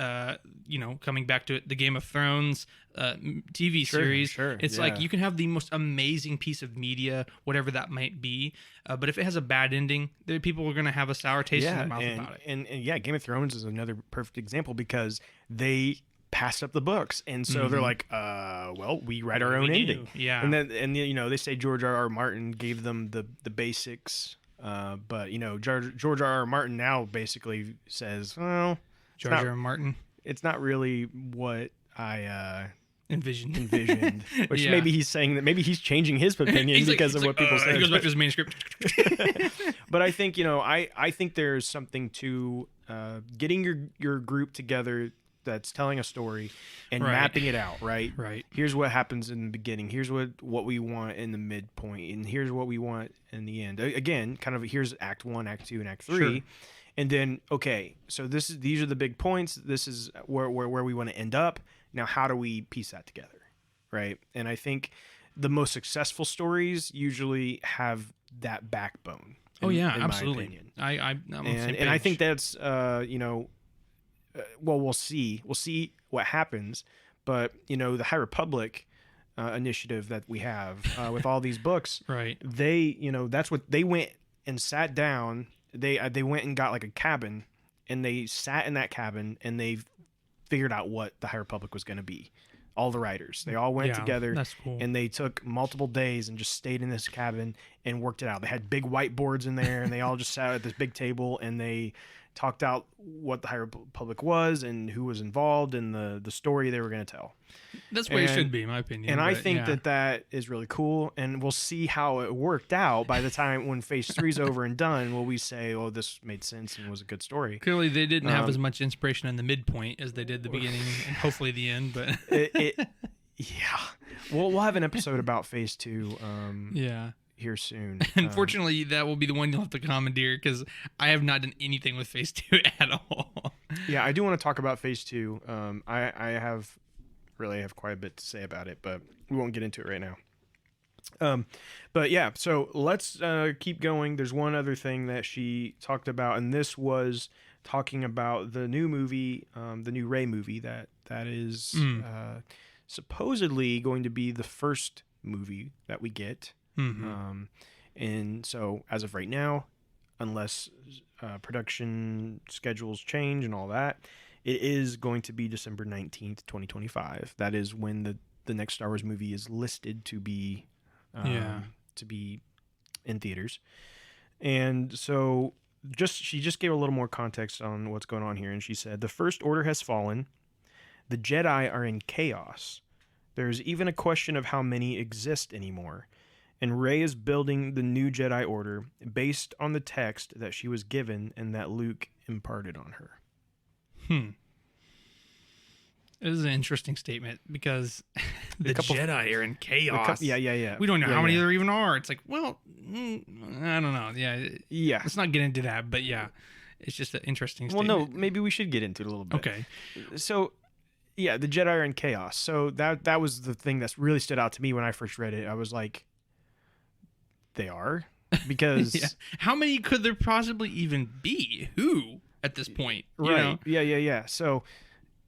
coming back to it, the Game of Thrones TV series, it's like you can have the most amazing piece of media, whatever that might be, but if it has a bad ending, people are going to have a sour taste in their mouth about it. And Game of Thrones is another perfect example, because they passed up the books, and so they're like, well, we write our own ending. Yeah. And then they say George R.R. Martin gave them the basics But George R. R. Martin now basically says, well, George R. R. Martin. It's not really what I envisioned. Which maybe he's saying that maybe he's changing his opinion because of what people say. He goes back to his manuscript. But I think I think there's something to getting your group together that's telling a story and mapping it out. Right. Here's what happens in the beginning. Here's what we want in the midpoint, and here's what we want in the end. Again, kind of here's Act 1, Act 2, and Act 3. Sure. And then, okay, so these are the big points. This is where we want to end up. Now, how do we piece that together, right? And I think the most successful stories usually have that backbone. In absolutely. My opinion. I'm on the same page. And I think that's well, we'll see what happens. But the High Republic initiative that we have with all these books, right? They that's what they went and sat down. They went and got like a cabin, and they sat in that cabin, and they figured out what the High Republic was going to be. All the writers, they all went together, that's cool. And they took multiple days and just stayed in this cabin and worked it out. They had big whiteboards in there, and they all just sat at this big table, and they talked out what the High Republic was and who was involved in the story they were going to tell. That's what it should be, in my opinion. And I think that is really cool, and we'll see how it worked out by the time when Phase 3 is over and done. Will we say, oh, this made sense and was a good story? Clearly, they didn't have as much inspiration in the midpoint as they did the beginning and hopefully the end. But we'll have an episode about Phase 2 here soon. Unfortunately, that will be the one you'll have to commandeer because I have not done anything with Phase 2 at all. Yeah, I do want to talk about Phase 2. I have quite a bit to say about it, but we won't get into it right now. But yeah, so let's keep going. There's one other thing that she talked about, and this was talking about the new movie, the new Rey movie that is supposedly going to be the first movie that we get. Mm-hmm. And so as of right now, unless production schedules change and all that, it is going to be December 19th, 2025. That is when the next Star Wars movie is listed to be in theaters. And so she just gave a little more context on what's going on here. And she said, the First Order has fallen. The Jedi are in chaos. There's even a question of how many exist anymore. And Rey is building the new Jedi Order based on the text that she was given and that Luke imparted on her. This is an interesting statement because the Jedi are in chaos. Yeah. We don't know how many there even are. It's like, well, I don't know. Yeah. Let's not get into that, but yeah, it's just an interesting statement. Well, no, maybe we should get into it a little bit. Okay. So, yeah, the Jedi are in chaos. So that was the thing that really stood out to me when I first read it. I was like, they are? Because... How many could there possibly even be? Who at this point? Right. Yeah. So...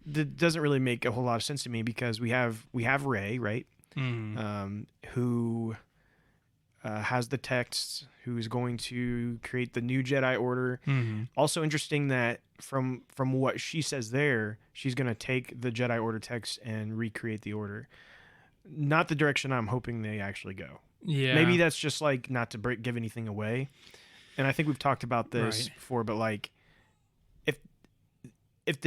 that doesn't really make a whole lot of sense to me because we have Rey, right? Who has the texts, who is going to create the new Jedi Order. Also interesting that from what she says there, she's going to take the Jedi Order text and recreate the Order. Not the direction I'm hoping they actually go. Yeah. Maybe that's just like not to give anything away. And I think we've talked about this before, but like if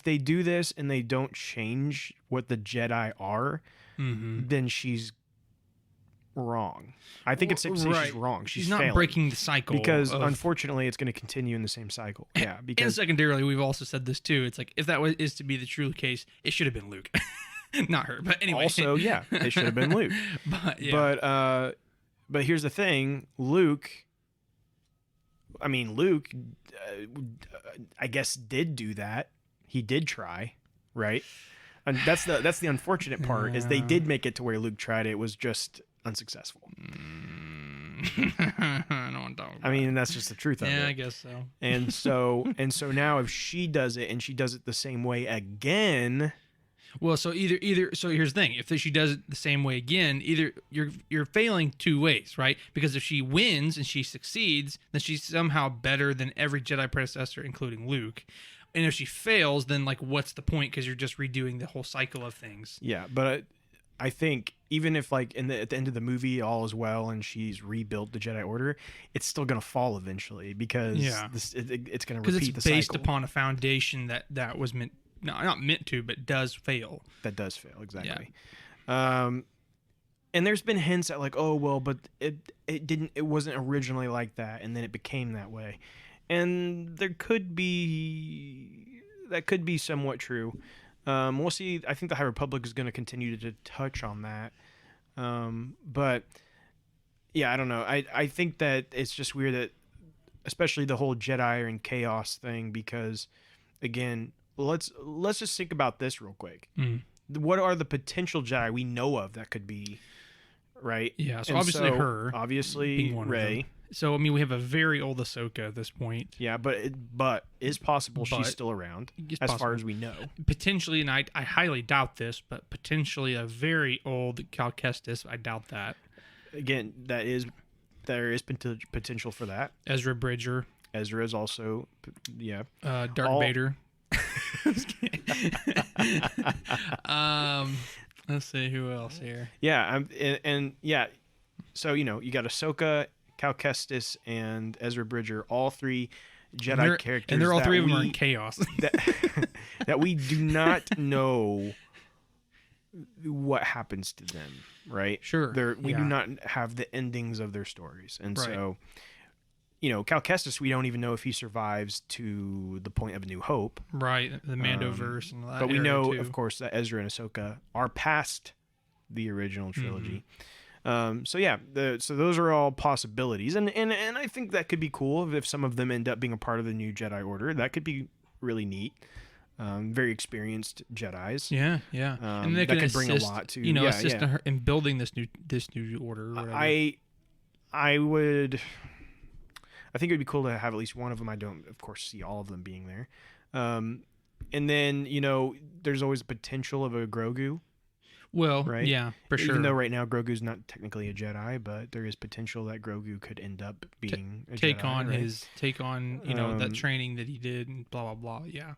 they do this and they don't change what the Jedi are, then she's wrong. I think it's safe to say she's wrong. She's not failing. Breaking the cycle because unfortunately it's going to continue in the same cycle. Yeah, because and secondarily we've also said this too. It's like if that is to be the true case, it should have been Luke, not her. But anyway, also it should have been Luke. But here's the thing, Luke. I guess did do that. He did try, right? And that's the unfortunate part is they did make it to where Luke tried it. It was just unsuccessful. I don't want to talk about I mean, that's just the truth of it. Yeah, I guess so. And so now if she does it and she does it the same way again. Well, so so here's the thing: if she does it the same way again, either you're failing two ways, right? Because if she wins and she succeeds, then she's somehow better than every Jedi predecessor, including Luke. And if she fails, then like what's the point? Because you're just redoing the whole cycle of things. Yeah, but I think even if like at the end of the movie all is well and she's rebuilt the Jedi Order, it's still gonna fall eventually because it's gonna repeat it's the based cycle. upon a foundation that was meant, not meant to, but does fail. That does fail, exactly. And there's been hints at like, oh well, but it wasn't originally like that, and then it became that way, and that could be somewhat true. We'll see. I think the High Republic is going to continue to touch on that, but yeah, I don't know. I think that it's just weird that, especially the whole Jedi and chaos thing, because again, let's just think about this real quick. What are the potential Jedi we know of that could be? Right. Yeah. So obviously her, obviously Rey. So I mean, we have a very old Ahsoka at this point. Yeah, but it's possible she's still around, as far as we know. Potentially, and I highly doubt this, but potentially a very old Cal Kestis. I doubt that. Again, there is potential for that. Ezra Bridger. Ezra is also, yeah. Darth Vader. Let's see who else here. Yeah, and yeah, so you got Ahsoka, Cal Kestis, and Ezra Bridger, all three Jedi characters, and they're all three of them are in chaos. that we do not know what happens to them, right? Sure. We do not have the endings of their stories, and so Cal Kestis, we don't even know if he survives to the point of A New Hope. Right, the Mandoverse and all that. But we know, of course, that Ezra and Ahsoka are past the original trilogy. So yeah, so those are all possibilities, and I think that could be cool if some of them end up being a part of the new Jedi Order. That could be really neat. Very experienced Jedis. Yeah. And they that could assist, bring a lot to assist her in building this new order. Or I think it would be cool to have at least one of them. I don't, of course, see all of them being there. And then, there's always the potential of a Grogu. Well, right? Yeah, for sure. Even though right now Grogu's not technically a Jedi, but there is potential that Grogu could end up being a take Jedi. Take on that training that he did and blah, blah, blah. Yeah.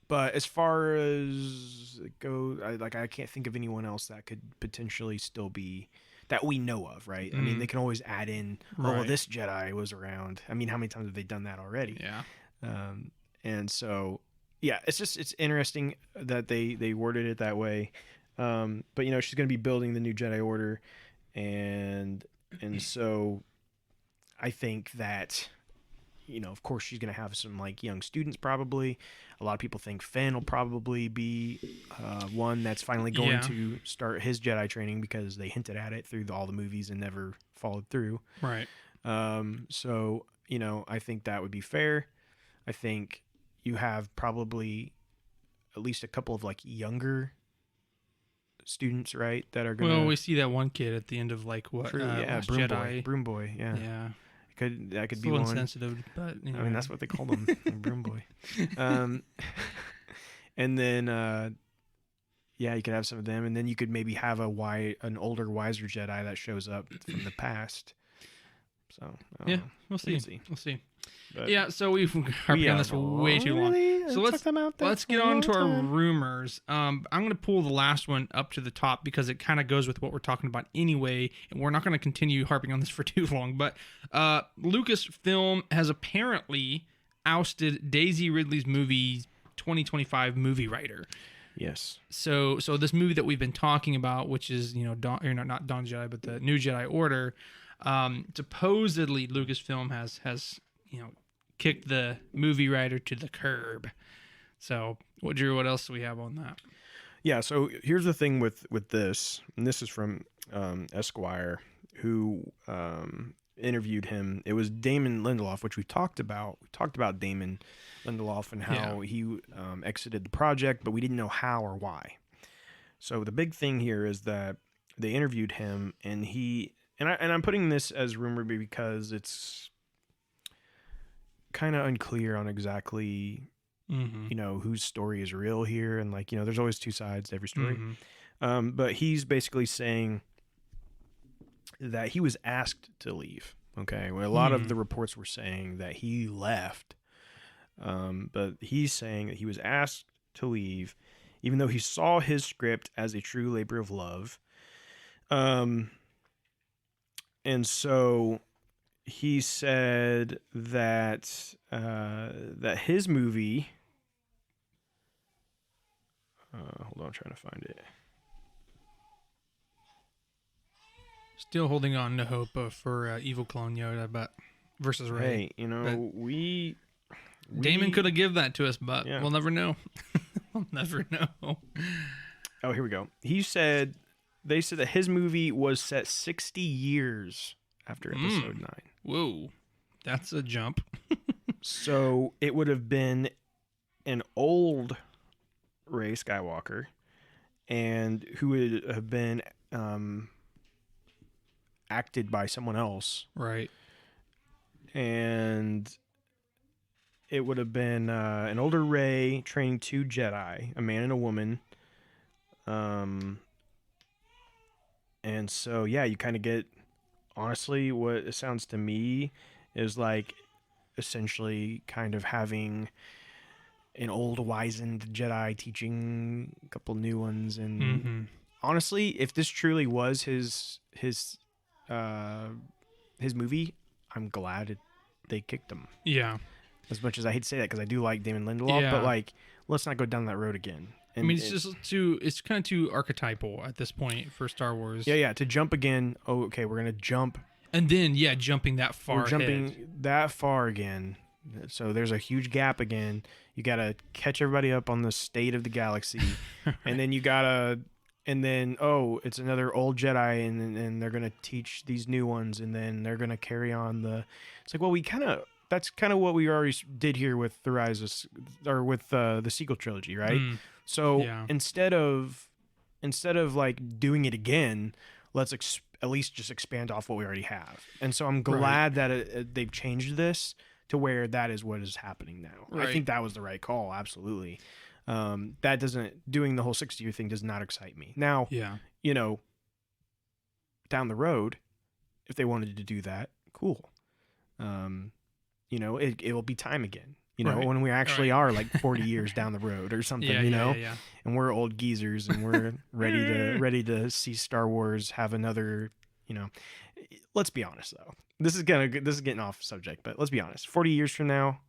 But as far as it goes, I can't think of anyone else that could potentially still be that we know of, right? I mean, they can always add in, this Jedi was around. I mean, how many times have they done that already? Yeah. And so, yeah, it's interesting that they worded it that way. But she's going to be building the new Jedi Order, and so I think that, of course, she's going to have some like young students probably. A lot of people think Finn will probably be one that's finally going to start his Jedi training because they hinted at it through all the movies and never followed through. Right. So, I think that would be fair. I think you have probably at least a couple of like younger students, right, that are going to... Well, we see that one kid at the end of like what? Broom Boy, yeah. Yeah. That could it's be a little one. insensitive, but I mean, that's what they called him, Broom Boy. And then, you could have some of them, and then you could maybe have an older, wiser Jedi that shows up from the past. So we'll see. We'll see. But yeah, so we've harped on this for way too long. So let's get on to our rumors. I'm going to pull the last one up to the top because it kind of goes with what we're talking about anyway, and we're not going to continue harping on this for too long. But Lucasfilm has apparently ousted Daisy Ridley's 2025 movie writer. Yes. So this movie that we've been talking about, which is not Dawn Jedi, but the New Jedi Order. Supposedly Lucasfilm has kicked the movie writer to the curb. So what else do we have on that? Yeah, so here's the thing with this, and this is from Esquire, who interviewed him. It was Damon Lindelof, which we talked about. We talked about Damon Lindelof and how he exited the project, but we didn't know how or why. So the big thing here is that they interviewed him, and I'm putting this as rumor because it's kind of unclear on exactly, whose story is real here. And there's always two sides to every story. But he's basically saying that he was asked to leave. Okay. Well, a lot of the reports were saying that he left. But he's saying that he was asked to leave, even though he saw his script as a true labor of love. And so he said that that his movie. Hold on, I'm trying to find it. Still holding on to hope for evil clone Yoda, but versus Rey. Hey, we Damon could have given that to us, but Yeah. we'll never know. We'll never know. Oh, here we go. They said that his movie was set 60 years after episode 9. Whoa, that's a jump. So it would have been an old Rey Skywalker, and who would have been acted by someone else, Right. and it would have been an older Rey training 2 Jedi, a man and a woman. And so, yeah, you kind of get, honestly, what it sounds to me is like essentially kind of having an old wizened Jedi teaching a couple new ones. And honestly, if this truly was his movie, I'm glad they kicked him. Yeah. As much as I hate to say that, because I do like Damon Lindelof, but like, let's not go down that road again. And, I mean, it's kind of too archetypal at this point for Star Wars. Yeah. To jump again. Oh, okay. We're gonna jump, and then jumping that far. We're jumping that far again. So there's a huge gap again. You gotta catch everybody up on the state of the galaxy, right. And then it's another old Jedi, and they're gonna teach these new ones, and then they're gonna carry on the. It's like, well, that's kind of what we already did here with the the sequel trilogy, right? So instead of like doing it again, let's at least just expand off what we already have. And so I'm glad that they've changed this to where that is what is happening now. Right. I think that was the right call. Absolutely. Doing the whole 60-year thing does not excite me. Now, down the road, if they wanted to do that, cool. It will be time again. When we actually are like 40 years down the road or something, and we're old geezers and we're ready to see Star Wars have another, let's be honest though. This is getting off subject, but let's be honest. 40 years from now,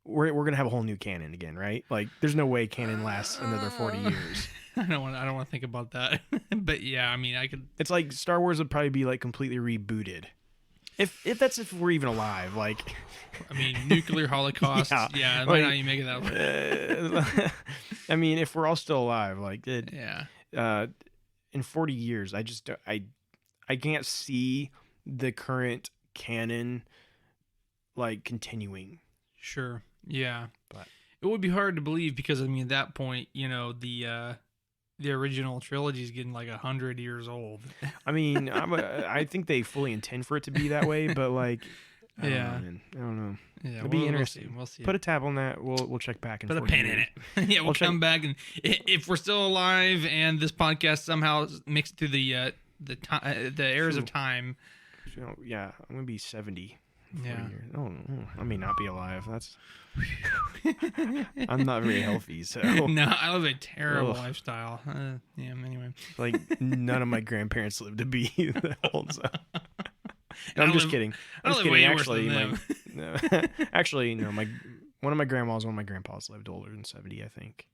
we're going to have a whole new canon again, right? Like there's no way canon lasts another 40 years. I don't want to think about that. But yeah, I mean, I could. It's like Star Wars would probably be like completely rebooted. If we're even alive, like, I mean, nuclear holocaust. Yeah, why not you make it that way? I mean, if we're all still alive, like, in 40 years, I can't see the current canon like continuing. Sure. Yeah. But it would be hard to believe because at that point, the original trilogy is getting like 100 years old. I mean, I think they fully intend for it to be that way, but like, I don't know. Yeah, it'll be interesting. We'll see. Put a tab on that. We'll check back. Put a pin in it. Yeah, we'll come back, and if we're still alive and this podcast somehow makes it through the eras of time. Yeah, I'm gonna be 70. Yeah. Oh, I may not be alive. That's. I'm not very healthy, so. No, I live a terrible lifestyle. Anyway. Like none of my grandparents lived to be that old. So. No, I'm just kidding. I'm just kidding. Actually, no. One of my grandmas, one of my grandpas lived older than 70, I think.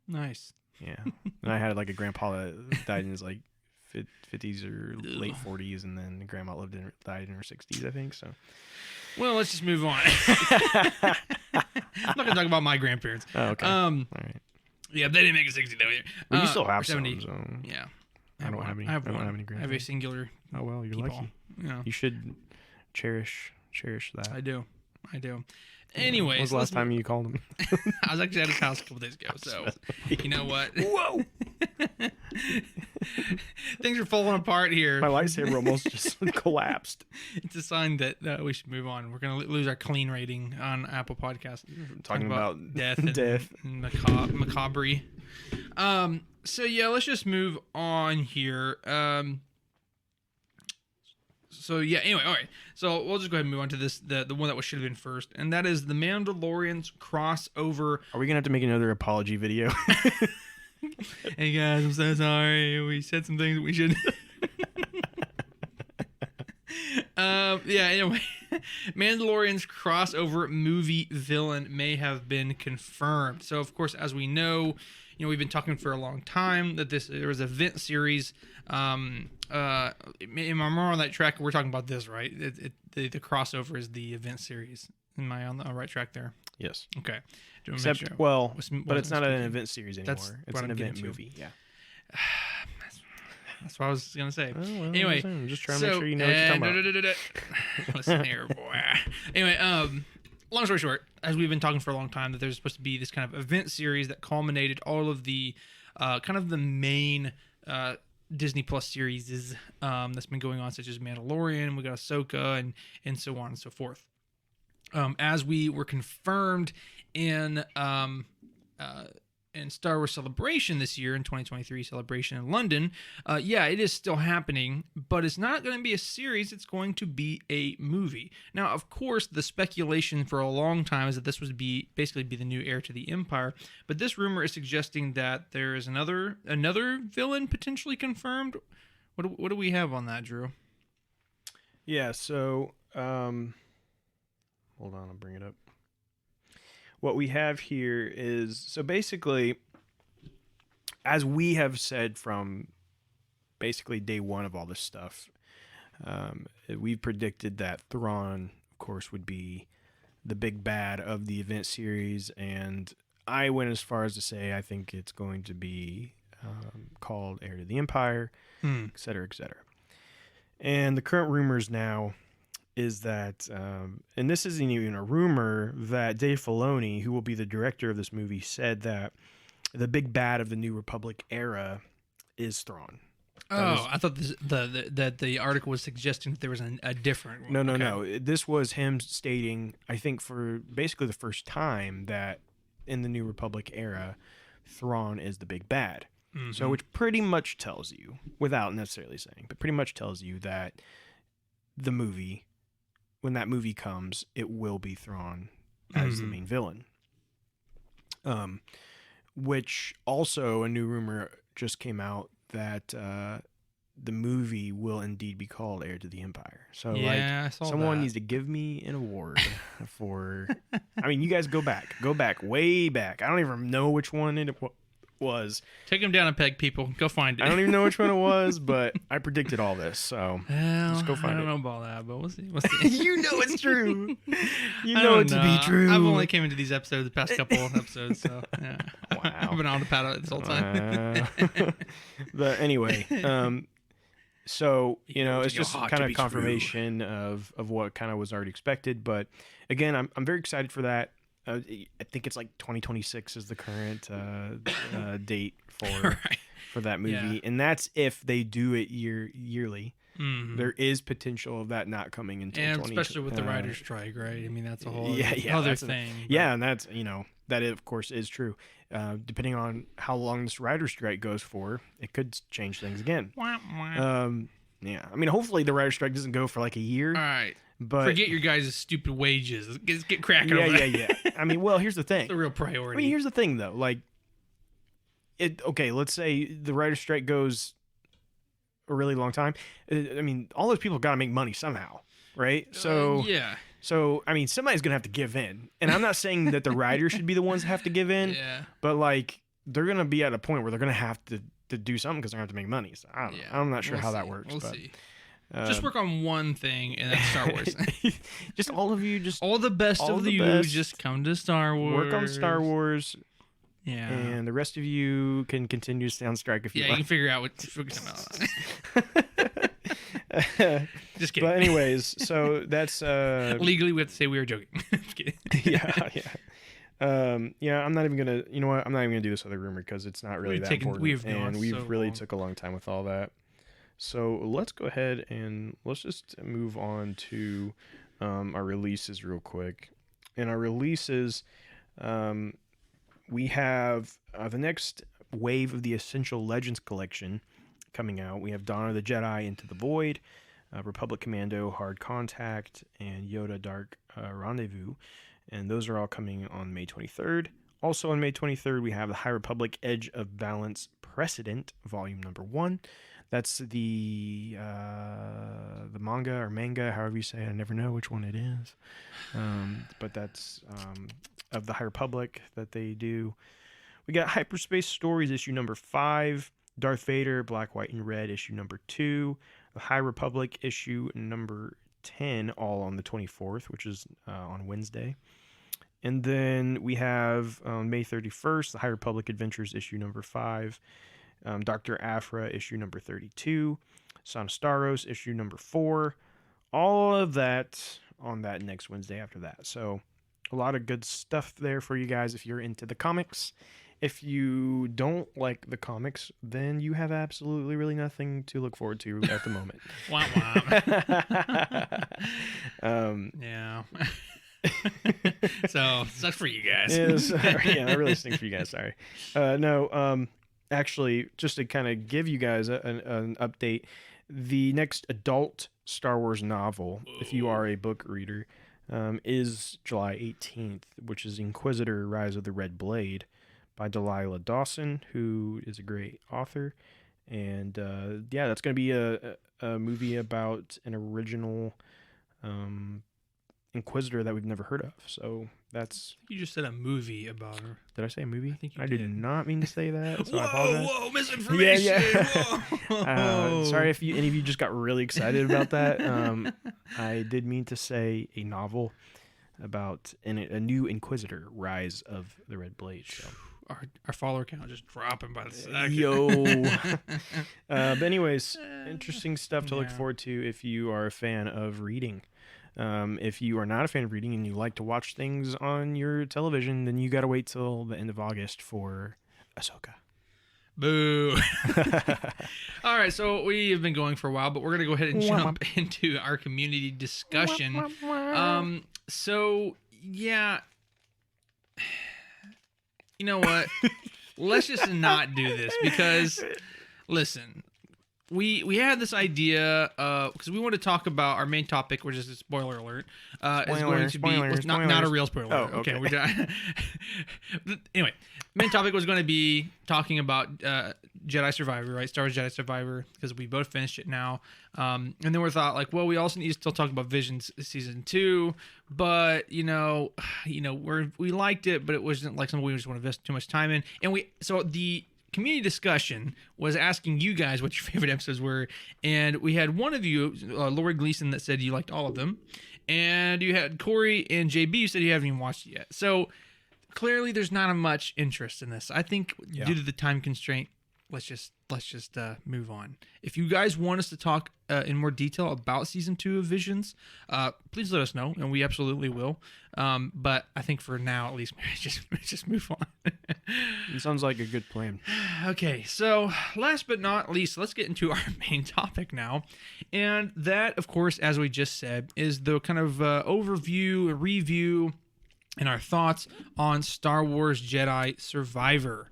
Nice. Yeah, and I had like a grandpa that died in his like 50s or late 40s, and then the grandma died in her 60s, I think. So. Well, let's just move on. I'm not gonna talk about my grandparents. Oh, okay. All right. Yeah, they didn't make it 60 though either. Well, you still have 70. some. So yeah. I don't have any. I have any grandparents. I have a singular. Oh well, you're lucky. Yeah. You should cherish that. I do. Anyways, when was the last time you called him? I was actually at his house a couple days ago, so you know what? Whoa! Things are falling apart here. My lightsaber almost just collapsed. It's a sign that we should move on. We're going to lose our clean rating on Apple Podcasts. Talking about death and macabre. So yeah, let's just move on here. So yeah, anyway, all right. So we'll just go ahead and move on to this, the one that should have been first, and that is the Mandalorian's crossover. Are we gonna have to make another apology video? Hey guys, I'm so sorry. We said some things we shouldn't. Yeah, anyway, Mandalorian's crossover movie villain may have been confirmed. So, of course, as we know, we've been talking for a long time that there was an event series. Am I more on that track? We're talking about this, right? The crossover is the event series. Am I on the right track there? Yes. Okay. Except, sure. but it's not an event series anymore. It's an event movie. Yeah. That's what I was gonna say. Oh, well, anyway, I'm just trying to make sure you know what you're talking about. Listen here, boy. Anyway, long story short, as we've been talking for a long time, that there's supposed to be this kind of event series that culminated all of the kind of the main Disney Plus series that's been going on, such as Mandalorian, we got Ahsoka, and so on and so forth. As we were confirmed in Star Wars Celebration this year, in 2023 Celebration in London, it is still happening, but it's not going to be a series, it's going to be a movie. Now, of course, the speculation for a long time is that this would basically be the new heir to the Empire, but this rumor is suggesting that there is another villain potentially confirmed. What do we have on that, Drew? Yeah, so, hold on, I'll bring it up. What we have here is, so basically, as we have said from basically day one of all this stuff, we've predicted that Thrawn, of course, would be the big bad of the event series, and I went as far as to say I think it's going to be called Heir to the Empire, et cetera, et cetera. And the current rumors now is that, and this isn't even a rumor, that Dave Filoni, who will be the director of this movie, said that the big bad of the New Republic era is Thrawn. I thought that the article was suggesting that there was a different one. No. This was him stating, I think for basically the first time, that in the New Republic era, Thrawn is the big bad. Mm-hmm. So which pretty much tells you, without necessarily saying, but pretty much tells you that the movie, when that movie comes, it will be Thrawn as the main villain. Which also a new rumor just came out that the movie will indeed be called Heir to the Empire. So I saw someone that. needs to give me an award for. I mean, you guys go back way back. I don't even know which one it was. Take him down a peg, people. Go find it. I don't even know which one it was, but I predicted all this, so let's go find it. I don't know about that, but we'll see. You know it's true. You know it to be true. I've only came into these episodes the past couple episodes, so yeah. Wow. I've been on the paddle this whole time. But anyway, so it's just kind of confirmation of what kind of was already expected. But again, I'm very excited for that. I think it's like 2026 is the current date for that movie, and that's if they do it yearly. Mm-hmm. There is potential of that not coming until especially with the writer's strike, right? I mean, that's a whole other thing. And that's that of course is true. Depending on how long this writer's strike goes for, it could change things again. I mean, hopefully the writer's strike doesn't go for like a year. All right. But forget your guys' stupid wages. Let's get cracking over that. Yeah. I mean, well, here's the thing. It's a real priority. I mean, here's the thing, though. Like, let's say the writer's strike goes a really long time. I mean, all those people got to make money somehow, right? So, So, I mean, somebody's going to have to give in. And I'm not saying that the writers should be the ones that have to give in. Yeah. But, like, they're going to be at a point where they're going to have to do something because they're going to have to make money. So, I don't know. I'm not sure how that works. We'll see. Just work on one thing, and that's Star Wars. Just all of you, all the best of you, just come to Star Wars. Work on Star Wars. Yeah. And the rest of you can continue to stay on strike if you like. Yeah, you can figure out what. Just kidding. But anyways, so that's legally we have to say we were joking. Just kidding. Yeah. I'm not even gonna. You know what? I'm not even gonna do this other rumor because it's not really that important. We've really took a long time with all that. So let's go ahead and let's just move on to our releases real quick. And our releases, we have the next wave of the Essential Legends collection coming out. We have Dawn of the Jedi, Into the Void, Republic Commando, Hard Contact, and Yoda Dark Rendezvous. And those are all coming on May 23rd. Also on May 23rd, we have the High Republic Edge of Balance Precedent, Volume Number 1. That's the manga, however you say it. I never know which one it is. But that's of the High Republic that they do. We got Hyperspace Stories issue number 5, Darth Vader, Black, White, and Red issue number 2, the High Republic issue number 10, all on the 24th, which is on Wednesday. And then we have May 31st, the High Republic Adventures issue number 5, Dr. Aphra issue number 32, Son of Staros issue number 4, all of that on that next Wednesday after that. So a lot of good stuff there for you guys if you're into the comics. If you don't like the comics, then you have absolutely really nothing to look forward to at the moment. Wah, wah. Yeah. So sucks for you guys. Yeah, that really stinks for you guys. Sorry. Actually, just to kind of give you guys an update, the next adult Star Wars novel, if you are a book reader, is July 18th, which is Inquisitor: Rise of the Red Blade by Delilah Dawson, who is a great author. And yeah, that's going to be a movie about an original Inquisitor that we've never heard of. So that's... You just said a movie about her. Did I say a movie? I think you I did. did not mean to say that. So I Whoa, apologize. whoa, misinformation. Yeah. Sorry if any of you just got really excited about that. I did mean to say a novel about a new Inquisitor, Rise of the Red Blade. So. Our follower count just dropping by the second. Yo. But anyways, interesting stuff to look forward to if you are a fan of reading. If you are not a fan of reading and you like to watch things on your television, then you got to wait till the end of August for Ahsoka. Boo. All right, so we have been going for a while, but we're going to go ahead and jump into our community discussion. So, yeah. You know what? Let's just not do this because, listen, we had this idea because we want to talk about our main topic, which is a spoiler alert. Is going to be not a real spoiler. Oh, okay. We're done. Anyway, main topic was going to be talking about Jedi Survivor, right? Star Wars Jedi Survivor, because we both finished it now. And then we thought, like, well, we also need to still talk about Visions season 2, but we liked it, but it wasn't like something we just want to invest too much time in. And so the community discussion was asking you guys what your favorite episodes were, and we had one of you, Lori Gleason, that said you liked all of them, and you had Corey and JB who said you haven't even watched it yet. So clearly there's not much interest in this. I think due to the time constraint, let's just move on. If you guys want us to talk in more detail about season 2 of Visions, please let us know, and we absolutely will. But I think for now, at least, just move on. It sounds like a good plan. Okay, so last but not least, let's get into our main topic now, and that, of course, as we just said, is the kind of overview, review, and our thoughts on Star Wars Jedi Survivor.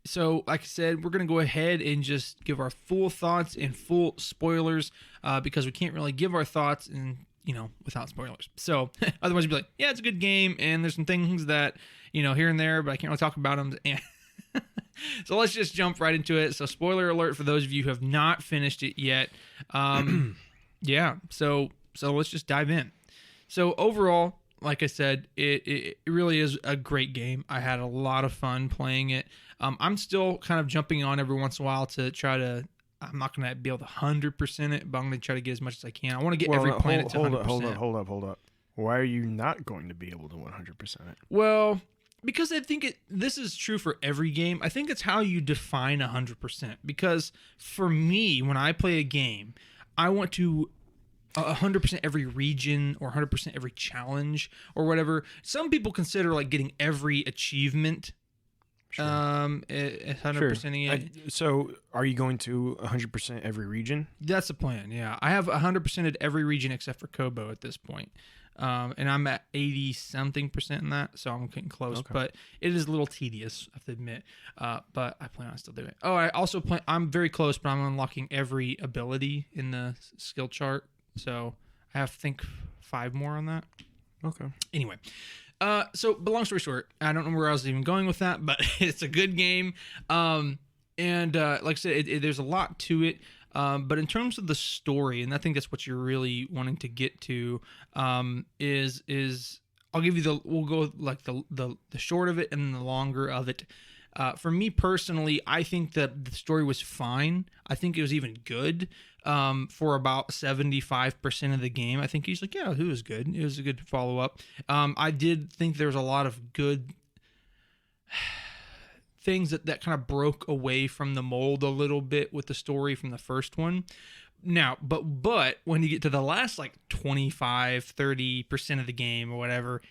So, like I said, we're going to go ahead and just give our full thoughts and full spoilers because we can't really give our thoughts without spoilers. So, otherwise you'd be like, yeah, it's a good game, and there's some things that, here and there, but I can't really talk about them. And so let's just jump right into it. So, spoiler alert for those of you who have not finished it yet. Yeah, so let's just dive in. So, overall, like I said, it really is a great game. I had a lot of fun playing it. I'm still kind of jumping on every once in a while to try to... I'm not going to be able to 100% it, but I'm going to try to get as much as I can. I want to get every planet to 100%. Hold up. Why are you not going to be able to 100% it? Well, because I think this is true for every game. I think it's how you define 100%. Because for me, when I play a game, I want to 100% every region or 100% every challenge or whatever. Some people consider like getting every achievement. Sure. 100%ing it. So are you going to 100% every region? That's the plan, yeah. I have 100% at every region except for Kobo at this point. And I'm at 80-something% in that, so I'm getting close. Okay. But it is a little tedious, I have to admit. But I plan on still doing it. Oh, I also I'm very close, but I'm unlocking every ability in the skill chart. So I have, I think, 5 more on that. Okay. Anyway. But long story short, I don't know where I was even going with that, but it's a good game. And like I said, there's a lot to it. But in terms of the story, and I think that's what you're really wanting to get to, is I'll give you we'll go like the short of it and the longer of it. For me personally, I think that the story was fine. I think it was even good for about 75% of the game. I think he's like, yeah, it was good. It was a good follow up. I did think there was a lot of good things that kind of broke away from the mold a little bit with the story from the first one. Now, but when you get to the last like 25-30% of the game or whatever,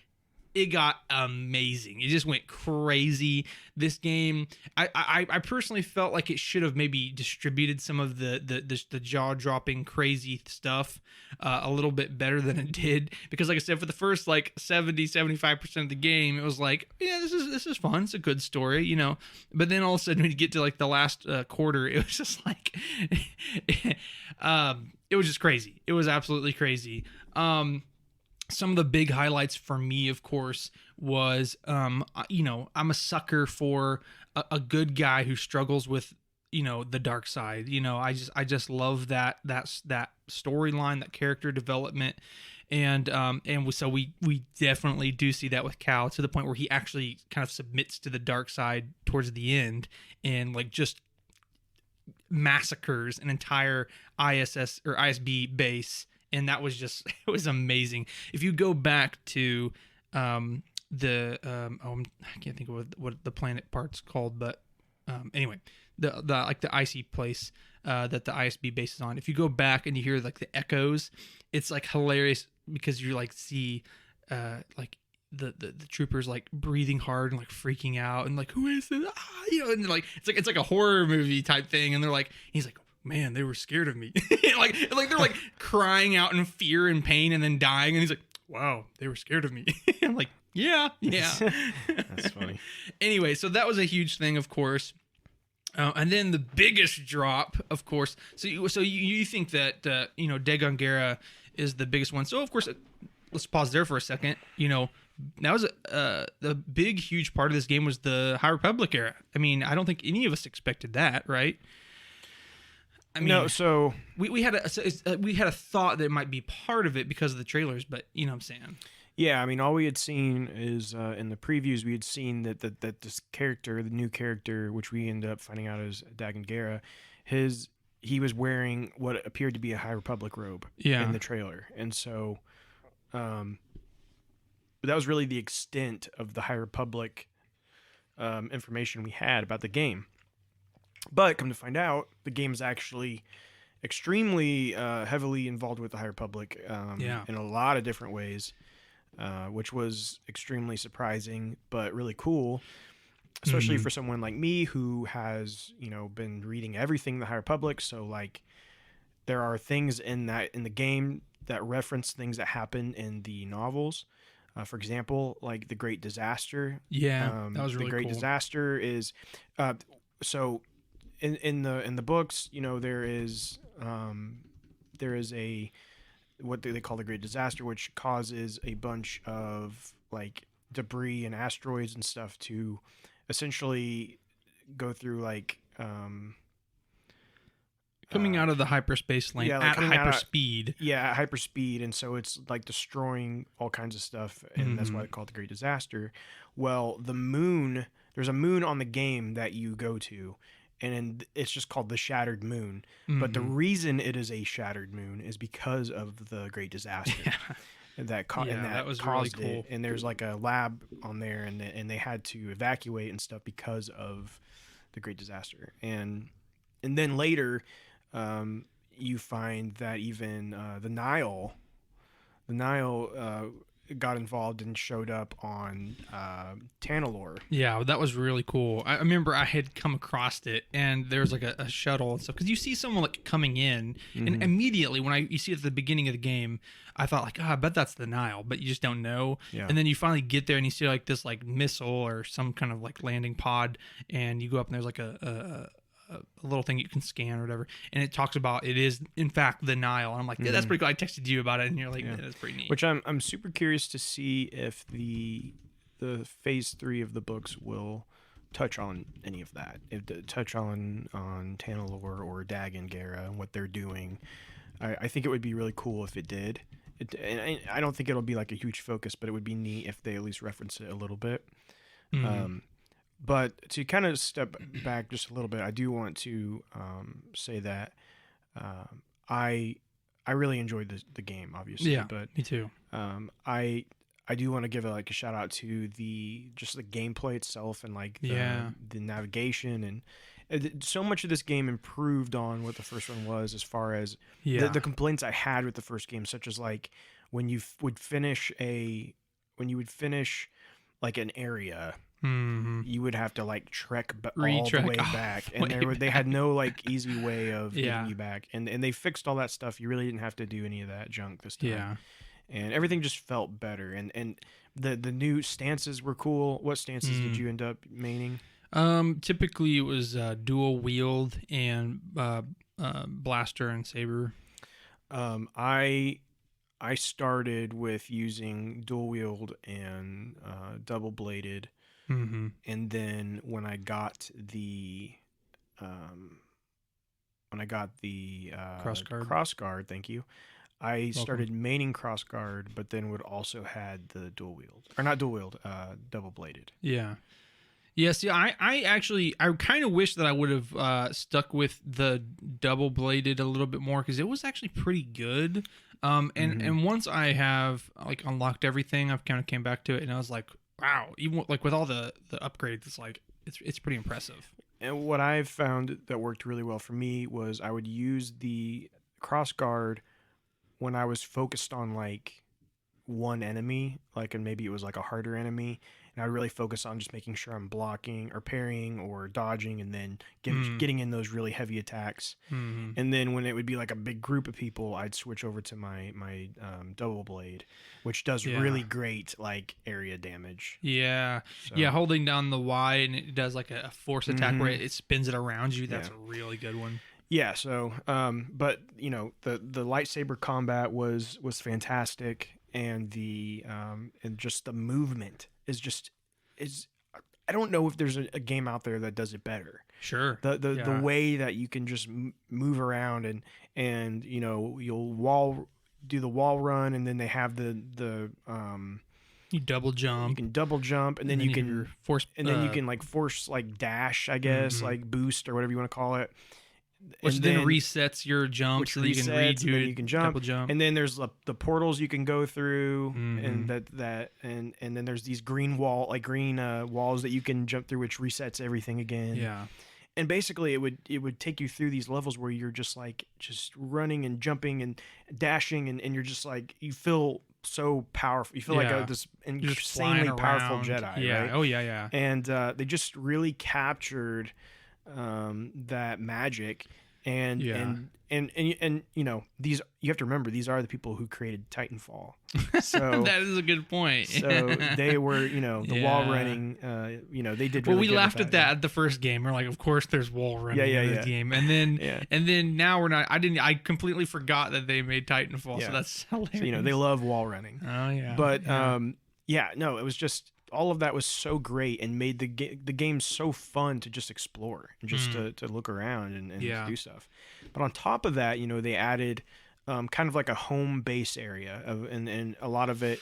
it got amazing. It just went crazy. This game, I personally felt like it should have maybe distributed some of the jaw-dropping crazy stuff a little bit better than it did. Because like I said, for the first like 70-75% of the game, it was like, yeah, this is fun. It's a good story, you know. But then all of a sudden when you get to like the last quarter, it was just like, it was just crazy. It was absolutely crazy. Some of the big highlights for me, of course, was, you know, I'm a sucker for a good guy who struggles with, you know, the dark side. You know, I just love that storyline, that character development, and so we definitely do see that with Cal to the point where he actually kind of submits to the dark side towards the end, and like just massacres an entire ISS or ISB base. And that was just, it was amazing. If you go back to I can't think of what the planet part's called, but anyway, the like the icy place that the ISB base is on. If you go back and you hear like the echoes, it's like hilarious because you like see like the troopers like breathing hard and like freaking out and like, who is it? You know, and like it's like a horror movie type thing, and they're like, he's like, man, they were scared of me. like they're like crying out in fear and pain and then dying, and he's like, wow, they were scared of me. I'm like, yeah. That's funny. Anyway, so that was a huge thing, of course. And then the biggest drop, of course. So you think that you know, Dagon Gera is the biggest one. So of course, let's pause there for a second. You know, that was the big huge part of this game was the High Republic era. I mean, I don't think any of us expected that, right? I mean, no, so we had a thought that it might be part of it because of the trailers, but you know what I'm saying. Yeah, I mean, all we had seen is in the previews we had seen that this character, the new character, which we ended up finding out is Dagon Gera, he was wearing what appeared to be a High Republic robe in the trailer, and so that was really the extent of the High Republic information we had about the game. But come to find out, the game is actually extremely heavily involved with the High Republic in a lot of different ways, which was extremely surprising, but really cool, especially for someone like me who has, you know, been reading everything the High Republic. So like, there are things in the game that reference things that happen in the novels. For example, like the Great Disaster. Yeah, that was really cool. The Great Disaster is so. In the books, you know, there is a what they call the Great Disaster, which causes a bunch of like debris and asteroids and stuff to essentially go through like coming out of the hyperspace lane at hyperspeed. At hyperspeed, and so it's like destroying all kinds of stuff, and that's why they call it the Great Disaster. Well, there's a moon on the game that you go to, and it's just called the Shattered Moon. But the reason it is a shattered moon is because of the Great Disaster. That was caused really cool. And there's like a lab on there, and they had to evacuate and stuff because of the Great Disaster. And then later, you find that even the Nile got involved and showed up on Tanalorr. Yeah, that was really cool. I remember I had come across it, and there was like a shuttle and stuff, because you see someone like coming in, and immediately when you see it at the beginning of the game, I thought like, I bet that's the Nile, but you just don't know. Yeah. And then you finally get there and you see like this like missile or some kind of like landing pod, and you go up and there's like a little thing you can scan or whatever, and it talks about it is in fact the Nile. And I'm like, yeah, that's pretty cool. I texted you about it, and you're like, yeah, that's pretty neat. Which I'm super curious to see if the phase 3 of the books will touch on any of that. Touch on Tanalorr or Dagon Gera and what they're doing. I think it would be really cool if it did. And I don't think it'll be like a huge focus, but it would be neat if they at least reference it a little bit. But to kind of step back just a little bit, I do want to say that I really enjoyed the game, obviously. Yeah, but me too. I do want to give like a shout out to the gameplay itself and like the navigation, and so much of this game improved on what the first one was, as far as the complaints I had with the first game, such as like when you would finish like an area. You would have to like trek all the way back, and they had no like easy way of getting you back, and they fixed all that stuff. You really didn't have to do any of that junk this time, and everything just felt better. And the new stances were cool. What stances did you end up maining? Typically it was dual wield and blaster and saber. I started with using dual wield and double bladed. And then when I got the crossguard, thank you. I started maining crossguard, but then would also had the dual wield, or not dual wield, double bladed. Yeah. See, I kind of wish that I would have stuck with the double bladed a little bit more, because it was actually pretty good. And once I have like unlocked everything, I've kind of came back to it, and I was like, wow, even like with all the upgrades, it's like it's pretty impressive. And what I've found that worked really well for me was I would use the crossguard when I was focused on like one enemy, like, and maybe it was like a harder enemy, and I'd really focus on just making sure I'm blocking or parrying or dodging, and then getting in those really heavy attacks. And then when it would be like a big group of people, I'd switch over to my double blade, which does really great like area damage. Holding down the Y, and it does like a force attack where it spins it around you. That's a really good one. Yeah, so but you know, the lightsaber combat was fantastic, and the and just the movement is I don't know if there's a game out there that does it better. Sure. The way that you can just move around, and you know, you'll do the wall run, and then they have the you double jump. You can double jump, and then you can force, and then you can like force like dash, I guess, like boost or whatever you want to call it. Which then resets your jump, so you can redo it. You can jump, double jump, and then there's the portals you can go through, and and then there's these green walls that you can jump through, which resets everything again. Yeah, and basically it would take you through these levels where you're just running and jumping and dashing, and you're just like, you feel so powerful. You feel like this insanely powerful Jedi. Yeah. Right? Oh yeah. And they just really captured that magic, and you know, these, you have to remember, these are the people who created Titanfall. So that is a good point. So they were, you know, the wall running, you know, they did really we good laughed with at that at the first game. We're like, of course there's wall running in this game. And then and then now we're not, I completely forgot that they made Titanfall. So that's hilarious. So, you know, they love wall running. Oh yeah. But no, it was just, all of that was so great and made the game so fun to just explore and just to look around and do stuff. But on top of that, you know, they added kind of like a home base area and a lot of it,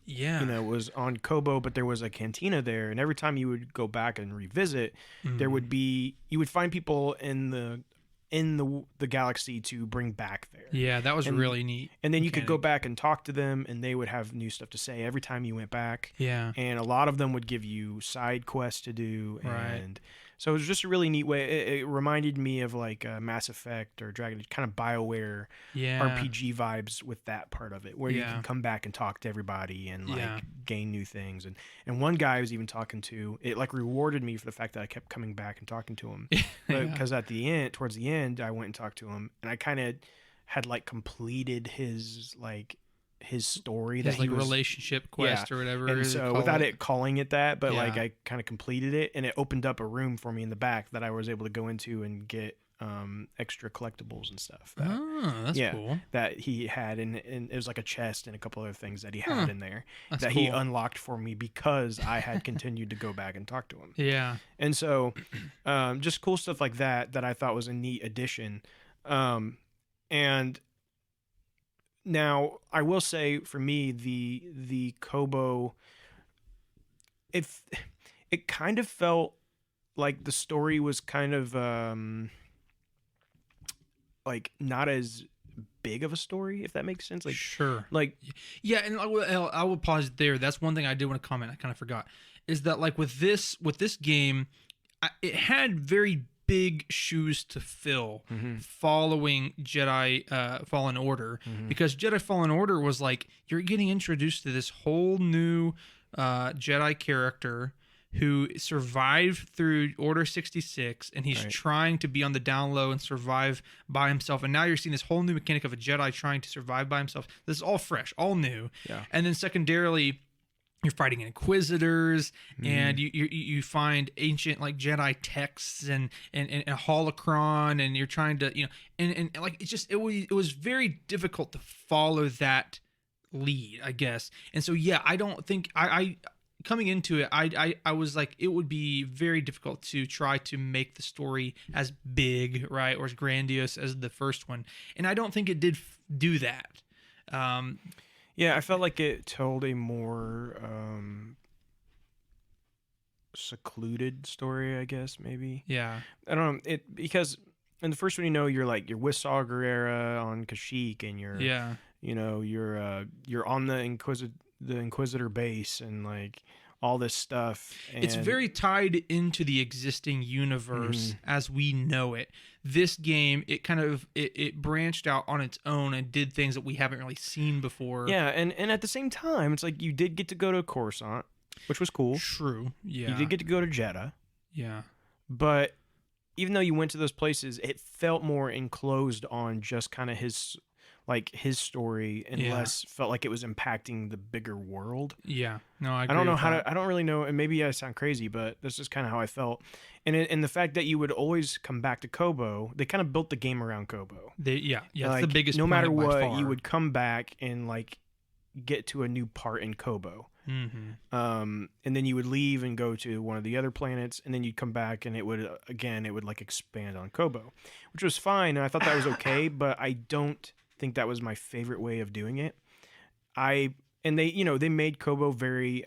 you know, was on Kobo, but there was a cantina there, and every time you would go back and revisit, you would find people in the galaxy to bring back there. Yeah, that was really neat. And then you could go back and talk to them, and they would have new stuff to say every time you went back. Yeah. And a lot of them would give you side quests to do. And so it was just a really neat way. It reminded me of like Mass Effect or Dragon, kind of BioWare RPG vibes with that part of it, where you can come back and talk to everybody and like gain new things. And one guy I was even talking to, it like rewarded me for the fact that I kept coming back and talking to him. Because towards the end, I went and talked to him, and I kind of had like completed his story, his relationship quest or whatever. And so without it calling it that, but like I kind of completed it, and it opened up a room for me in the back that I was able to go into and get extra collectibles and stuff. That's cool. That he had, and it was like a chest and a couple other things that he had in there That's that cool. he unlocked for me because I had continued to go back and talk to him. Yeah. And so, just cool stuff like that I thought was a neat addition. And now I will say, for me, the Kobo, it kind of felt like the story was kind of like not as big of a story, if that makes sense. Like, sure. Like, yeah, and I will pause there. That's one thing I did want to comment. I kind of forgot, is that like with this game, it had very big shoes to fill following Jedi Fallen Order, because Jedi Fallen Order was like, you're getting introduced to this whole new Jedi character who survived through Order 66, and he's trying to be on the down low and survive by himself. And now you're seeing this whole new mechanic of a Jedi trying to survive by himself. This is all fresh, all new. Yeah. And then secondarily, you're fighting Inquisitors, and you find ancient like Jedi texts and a holocron, and you're trying to, and like it was very difficult to follow that lead, I guess. And so I don't think I coming into it, I was like, it would be very difficult to try to make the story as big, right, or as grandiose as the first one, and I don't think it did do that. Yeah, I felt like it told a more secluded story, I guess, maybe. Yeah. I don't know, because in the first one, you're with Saw Gerrera on Kashyyyk, and you're on the Inquisitor base, and like all this stuff. And it's very tied into the existing universe as we know it. This game, it kind of it branched out on its own and did things that we haven't really seen before. Yeah, and at the same time, it's like you did get to go to Coruscant, which was cool. True. Yeah. You did get to go to Jeddah. Yeah. But even though you went to those places, it felt more enclosed on just kind of his story, and less felt like it was impacting the bigger world. Yeah. No, I agree. I don't know I don't really know, and maybe I sound crazy, but this is kind of how I felt. And the fact that you would always come back to Kobo, they kind of built the game around Kobo. It's like, the biggest. No matter by what, far. you would come back and like get to a new part in Kobo. And then you would leave and go to one of the other planets, and then you'd come back, and it would like expand on Kobo, which was fine, and I thought that was okay. But I don't think that was my favorite way of doing it. They made Kobo very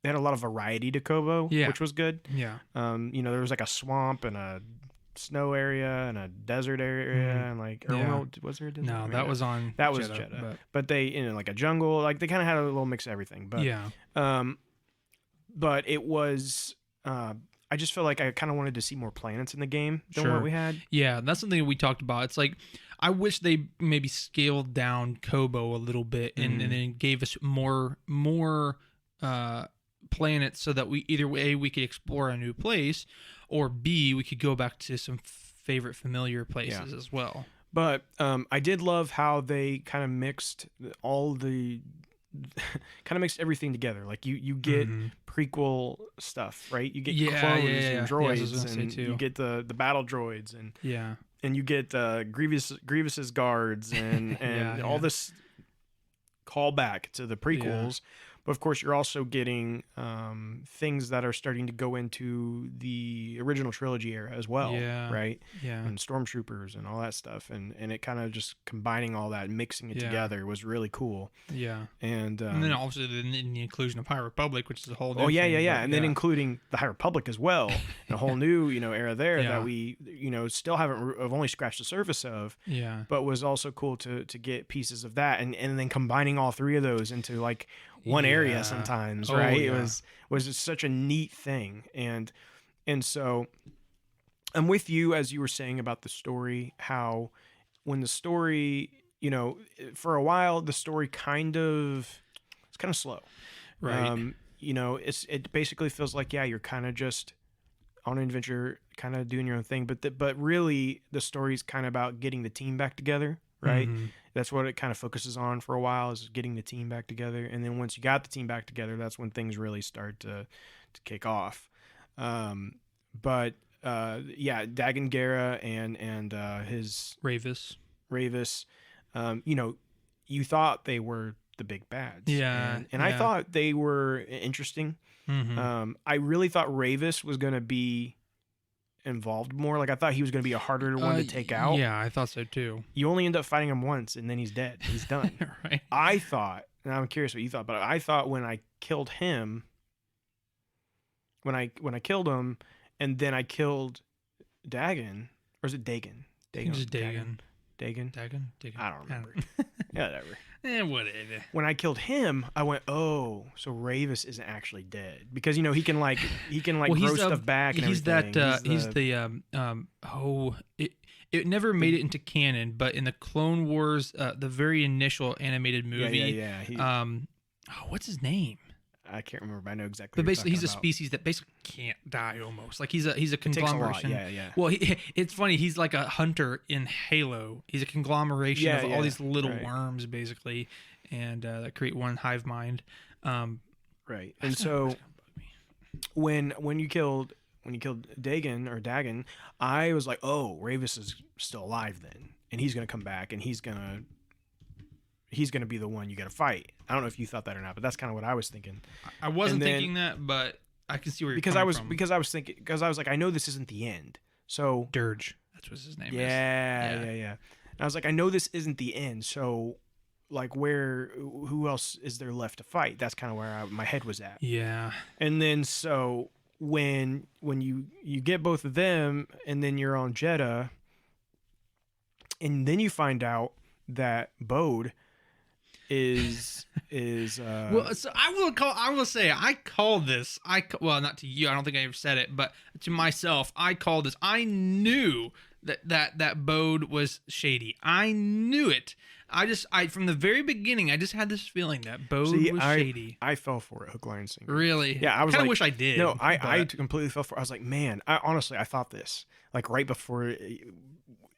they had a lot of variety to Kobo, which was good. Yeah. There was like a swamp and a snow area and a desert area, and like, was there a desert? No, that was on that was Jeddah, Jeddah. But they like a jungle, like they kind of had a little mix of everything. But but it was I just felt like I kind of wanted to see more planets in the game than what we had. Yeah, that's something we talked about. It's like, I wish they maybe scaled down Kobo a little bit and then gave us more planets, so that we could explore a new place, or B, we could go back to some favorite familiar places as well. But I did love how they kind of mixed everything together. Like you get prequel stuff, right? You get clones and droids, and you get the battle droids, and you get Grievous's guards, and all this callback to the prequels. But of course, you're also getting things that are starting to go into the original trilogy era as well, right? Yeah. And stormtroopers and all that stuff, and it kind of just combining all that and mixing it together was really cool. Yeah. And then also the inclusion of High Republic, which is a whole new thing. But, and then including the High Republic as well, and a whole new era there that we still have only scratched the surface of. Yeah. But was also cool to get pieces of that, and then combining all three of those into like one area sometimes, right? It was just such a neat thing. And so I'm with you, as you were saying about the story, how when the story, for a while, the story it's kind of slow. Right. It basically feels like, you're kind of just on an adventure, kind of doing your own thing. But really the story's kind of about getting the team back together. Right. That's what it kind of focuses on for a while, is getting the team back together. And then once you got the team back together, that's when things really start to kick off. But Dagan Gera and his Ravis. Ravis, you thought they were the big bads. Yeah, and I thought they were interesting. Mm-hmm. I really thought Ravis was going to be involved more. Like, I thought he was going to be a harder one to take out. Yeah, I thought so too. You only end up fighting him once, and then he's dead. He's done. Right. I thought, and I'm curious what you thought, but I thought when I killed him, when I killed him, and then I killed Dagan, or is it Dagan? Just Dagan. Dagan? I don't remember. Yeah, whatever. Whatever. When I killed him, I went, oh, so Ravis isn't actually dead, because he can grow stuff back. And he's everything. It never made it into canon, but in the Clone Wars, the very initial animated movie, what's his name? I can't remember, but I know exactly. But basically, he's a about. species that basically can't die. Almost like he's a conglomeration. Yeah. Well, it's funny. He's like a hunter in Halo. He's a conglomeration of all these little worms, basically, and that create one hive mind. Right. And so, when you killed Dagan, I was like, oh, Ravis is still alive then, and he's gonna come back, and he's gonna be the one you got to fight. I don't know if you thought that or not, but that's kind of what I was thinking. I wasn't thinking that, but I can see where you're coming from. Because I was like, I know this isn't the end. So Dirge, that's what his name is. Yeah. And I was like, I know this isn't the end. So, like, who else is there left to fight? That's kind of where my head was at. Yeah. And then so when you get both of them, and then you're on Jeddah, and then you find out that Bode is well, so I will say I called this. Well, not to you, I don't think I ever said it, but to myself, I called this. I knew that Bode was shady. I knew it. I from the very beginning, I just had this feeling that Bode was shady. I fell for it, hook, line, and sinker. Really? Yeah, I was kind of like, wish I did. No, I completely fell for it. I was like, man, I thought this, like, right before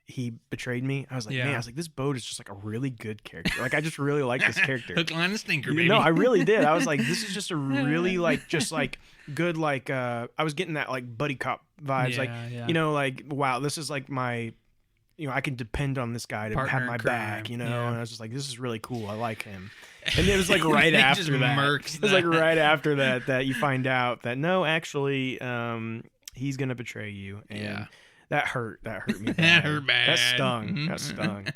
he betrayed me. I was like, man, this Bode is just like a really good character. Like, I just really like this character. Hook, line, and sinker, baby. No, I really did. I was like, this is just a really good, like, I was getting that like buddy cop vibes. Like, wow, this is like my, I can depend on this guy to have my back, and I was just like, this is really cool. I like him. And it was like right after that. It was like right after that you find out that no, actually, he's gonna betray you. And that hurt me bad. That hurt bad. That stung. Mm-hmm. That stung.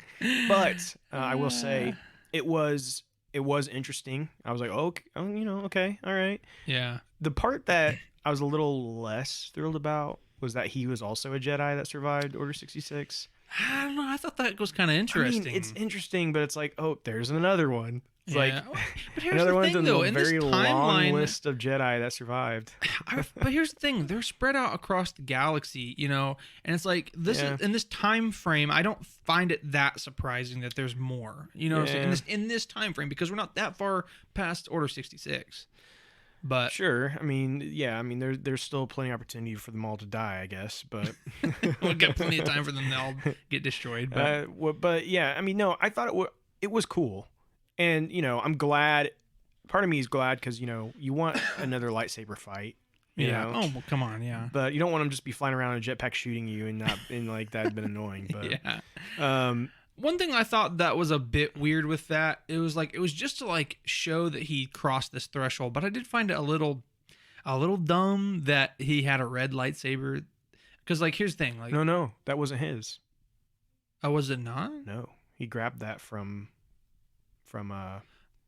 But I will say it was interesting. I was like, okay, all right. Yeah. The part that I was a little less thrilled about was that he was also a Jedi that survived Order 66. I don't know. I thought that was kind of interesting. I mean, it's interesting, but it's like, oh, there's another one. It's like but here's another the one's thing, in though, the in very this long timeline, list of Jedi that survived. But here's the thing: they're spread out across the galaxy, and it's like this in this time frame. I don't find it that surprising that there's more, in this time frame, because we're not that far past Order 66. But sure, I mean, there's still plenty of opportunity for them all to die, I guess. But we'll get plenty of time for them to all get destroyed. But yeah, I mean, no, I thought it was cool. And, I'm glad. Part of me is glad because, you want another lightsaber fight. You know? Oh, well, come on, yeah. But you don't want them just be flying around in a jetpack shooting you and like that'd been annoying. But one thing I thought that was a bit weird with that, it was just to like show that he crossed this threshold, but I did find it a little dumb that he had a red lightsaber. Because here's the thing, no, that wasn't his. Oh, was it not? No, he grabbed that from.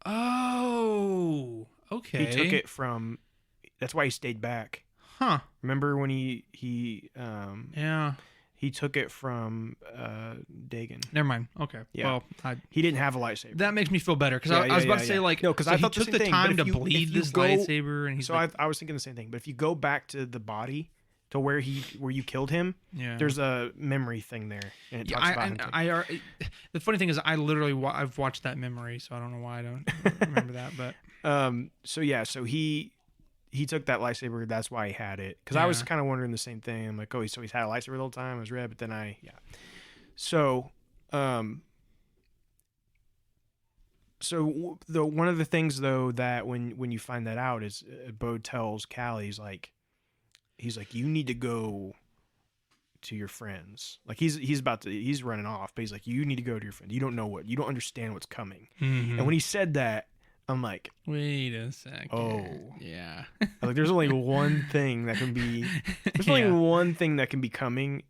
Oh, okay. He took it from. That's why he stayed back. Huh? Remember when he he took it from Dagan. Never mind. Okay. Yeah. Well, he didn't have a lightsaber. That makes me feel better because I was about to say no, because I thought he took the time to bleed this lightsaber, and he's I was thinking the same thing. But if you go back to the body. To where you killed him, there's a memory thing there, and it talks about him. The funny thing is, I've watched that memory, so I don't know why I don't remember that. But so he took that lightsaber. That's why he had it. Because I was kind of wondering the same thing. I'm like, oh, so he's had a lightsaber the whole time. It was red, but then So, one of the things though that when you find that out is Bode tells Callie, he's like, you need to go to your friends. Like he's running off, but he's like, you need to go to your friends. You don't understand what's coming. Mm-hmm. And when he said that, I'm like, wait a second. Oh, yeah. Like there's only one thing that can be. There's only one thing that can be coming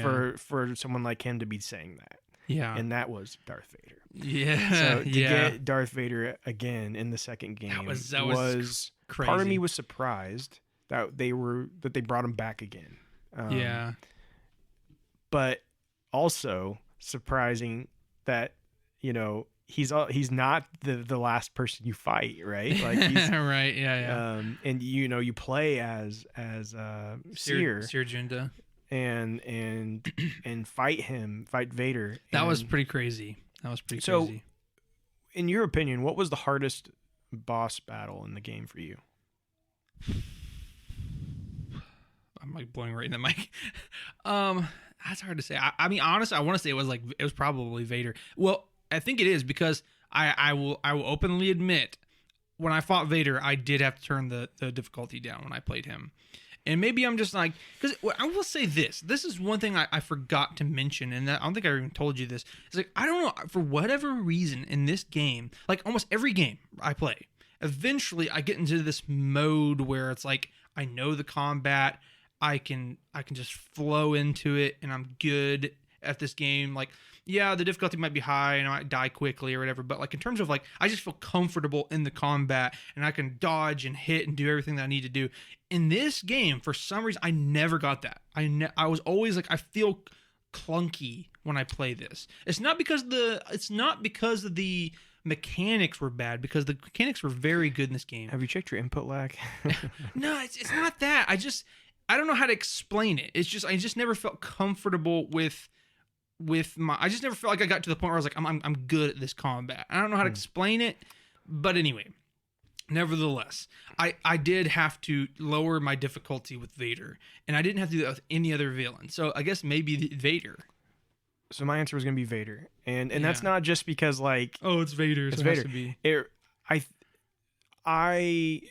for someone like him to be saying that. Yeah. And that was Darth Vader. Yeah. So to get Darth Vader again in the second game that was crazy. Part of me was surprised that they brought him back again. Yeah. But also surprising that, you know, he's not the last person you fight, right? Like he's right, yeah. And you know, you play as Seer Jinda. And fight Vader. That was pretty crazy. Crazy. So, in your opinion, what was the hardest boss battle in the game for you? I'm like blowing right in the mic. That's hard to say. I mean, honestly, I want to say it was probably Vader. Well, I think it is because I will openly admit when I fought Vader, I did have to turn the difficulty down when I played him. And maybe I'm just like, because I will say this is one thing I forgot to mention, and I don't think I even told you this. It's like, I don't know, for whatever reason in this game, like almost every game I play, eventually I get into this mode where it's like, I know the combat, I can just flow into it, and I'm good at this game. Like, yeah, the difficulty might be high and I might die quickly or whatever, but like in terms of like, I just feel comfortable in the combat and I can dodge and hit and do everything that I need to do. In this game, for some reason, I never got that. I was always like, I feel clunky when I play this. It's not because of the mechanics were bad, because the mechanics were very good in this game. Have you checked your input lag? No, it's not that. I don't know how to explain it. It's just I just never felt comfortable with my. I just never felt like I got to the point where I was like, I'm good at this combat. I don't know how to explain it, but anyway, nevertheless, I did have to lower my difficulty with Vader, and I didn't have to do that with any other villain. So I guess maybe Vader. So my answer was going to be Vader, and that's not just because like, oh, it's Vader. It's so Vader. It has to be. I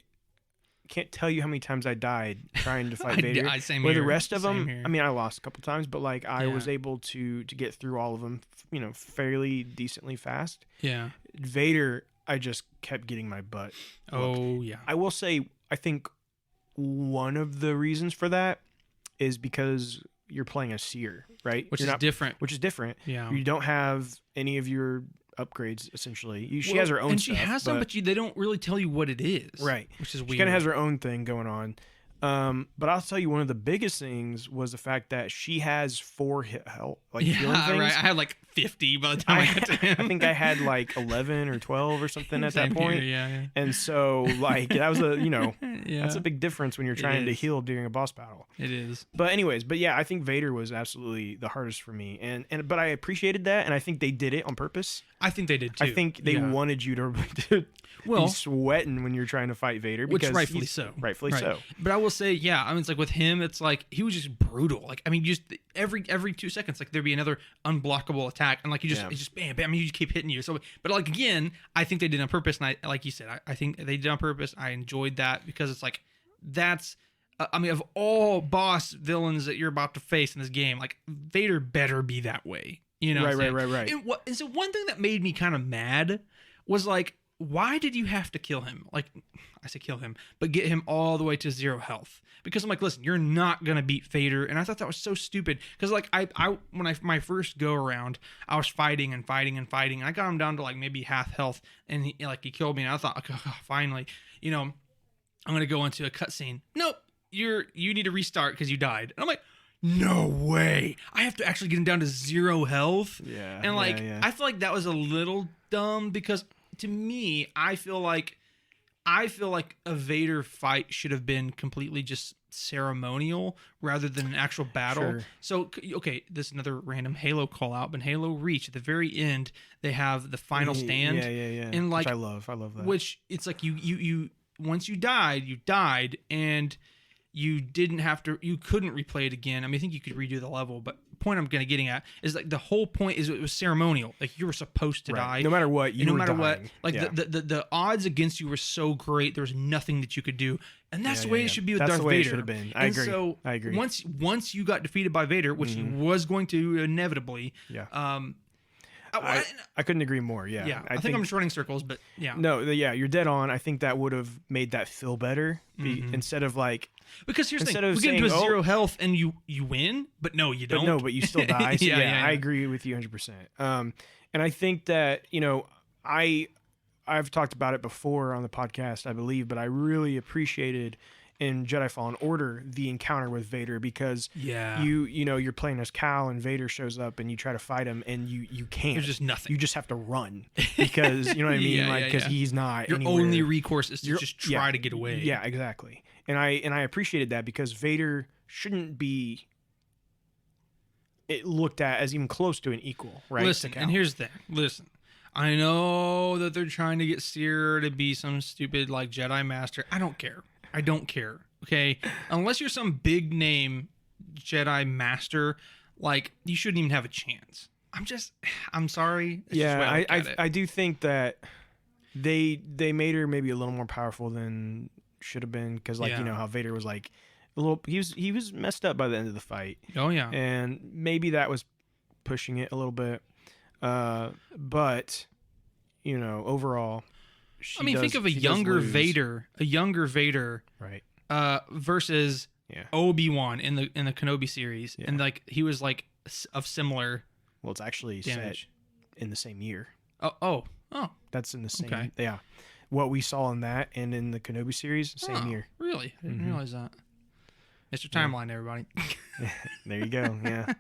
can't tell you how many times I died trying to fight Vader. Same Where here. the rest of Same them, here. I mean, I lost a couple times, but like I was able to get through all of them, you know, fairly decently fast. Yeah. Vader, I just kept getting my butt. Oh yeah. I will say, I think one of the reasons for that is because you're playing a Seer, right? Which is different. Which is different. Yeah. You don't have any of your upgrades essentially. She has her own and stuff. she has some, but they don't really tell you what it is. Right. Which is weird. She kind of has her own thing going on. But I'll tell you, one of the biggest things was the fact that she has 4 hit health, like healing things. Right. I had like 50 by the time I got to him. I think I had like 11 or 12 or something at that point. Here, yeah. And so like that was that's a big difference when you're trying to heal during a boss battle. It is. But yeah, I think Vader was absolutely the hardest for me, but I appreciated that, and I think they did it on purpose. I think they did too. I think they wanted you to be sweating when you're trying to fight Vader, because which rightfully so. Rightfully so. But I will say, yeah, I mean, it's like with him, it's like he was just brutal. Like, I mean, just every 2 seconds, like there'd be another unblockable attack, and like it's just bam, bam. I mean, you just keep hitting you. So, but like again, I think they did it on purpose, and like you said, I think they did it on purpose. I enjoyed that because it's like that's. I mean, of all boss villains that you're about to face in this game, like Vader better be that way. You know, right. And so one thing that made me kind of mad was like, why did you have to kill him? Like, I say kill him, but get him all the way to 0 health? Because I'm like, listen, you're not gonna beat Vader, and I thought that was so stupid. Because like my first go around, I was fighting, and I got him down to like maybe half health, and he killed me, and I thought, okay, finally, I'm gonna go into a cutscene. Nope, you need to restart because you died. And I'm like, no way, I have to actually get him down to 0 health. Yeah, and like I feel like that was a little dumb, because to me, I feel like a Vader fight should have been completely just ceremonial rather than an actual battle. Sure. So, okay, this is another random Halo call out, but in Halo Reach, at the very end, they have the final stand. Yeah. And like, which I love that. Which it's like you once you died, and you couldn't replay it again. I mean, I think you could redo the level, but point I'm going to getting at is like the whole point is it was ceremonial. Like you were supposed to die. No matter what, you no were matter dying. what. Like Yeah. the odds against you were so great. There was nothing that you could do. And that's the way it should be with That's Darth the way Vader. it should have been. I And agree. So I agree. once you got defeated by Vader, which he was going to inevitably, Yeah. I I couldn't agree more. Yeah. yeah, I think I'm just running circles, but yeah. No, yeah, you're dead on. I think that would have made that feel better instead of like. Because here's the Instead thing, of we get into a saying, 0 health and you win, but no, you don't. But no, but you still die. So Yeah. I agree with you 100%. And I think that, I've talked about it before on the podcast, I believe, but I really appreciated in Jedi Fallen Order the encounter with Vader because Yeah. you're playing as Cal and Vader shows up and you try to fight him and you can't. There's just nothing. You just have to run because you know what I mean, Yeah, because yeah. he's not. Your anywhere. only recourse is to just try to get away. Yeah, exactly. And I appreciated that because Vader shouldn't be looked at as even close to an equal, right? Listen, and here's the thing. Listen, I know that they're trying to get Seer to be some stupid like Jedi Master. I don't care. Okay, unless you're some big name Jedi Master, like you shouldn't even have a chance. I'm sorry. It's just the way I look at it. I do think that they made her maybe a little more powerful than should have been because like Yeah. how Vader was like a little he was messed up by the end of the fight. Oh yeah. And maybe that was pushing it a little bit. But overall Think of a younger Vader, right? Versus Yeah. Obi-Wan in the Kenobi series, Yeah. and like he was like of similar Well, it's actually damage. set in the same year. Oh. That's in the same. Okay. Yeah. What we saw in that and in the Kenobi series, same year. Really? I didn't realize that. Mr. Timeline, everybody. There you go. Yeah.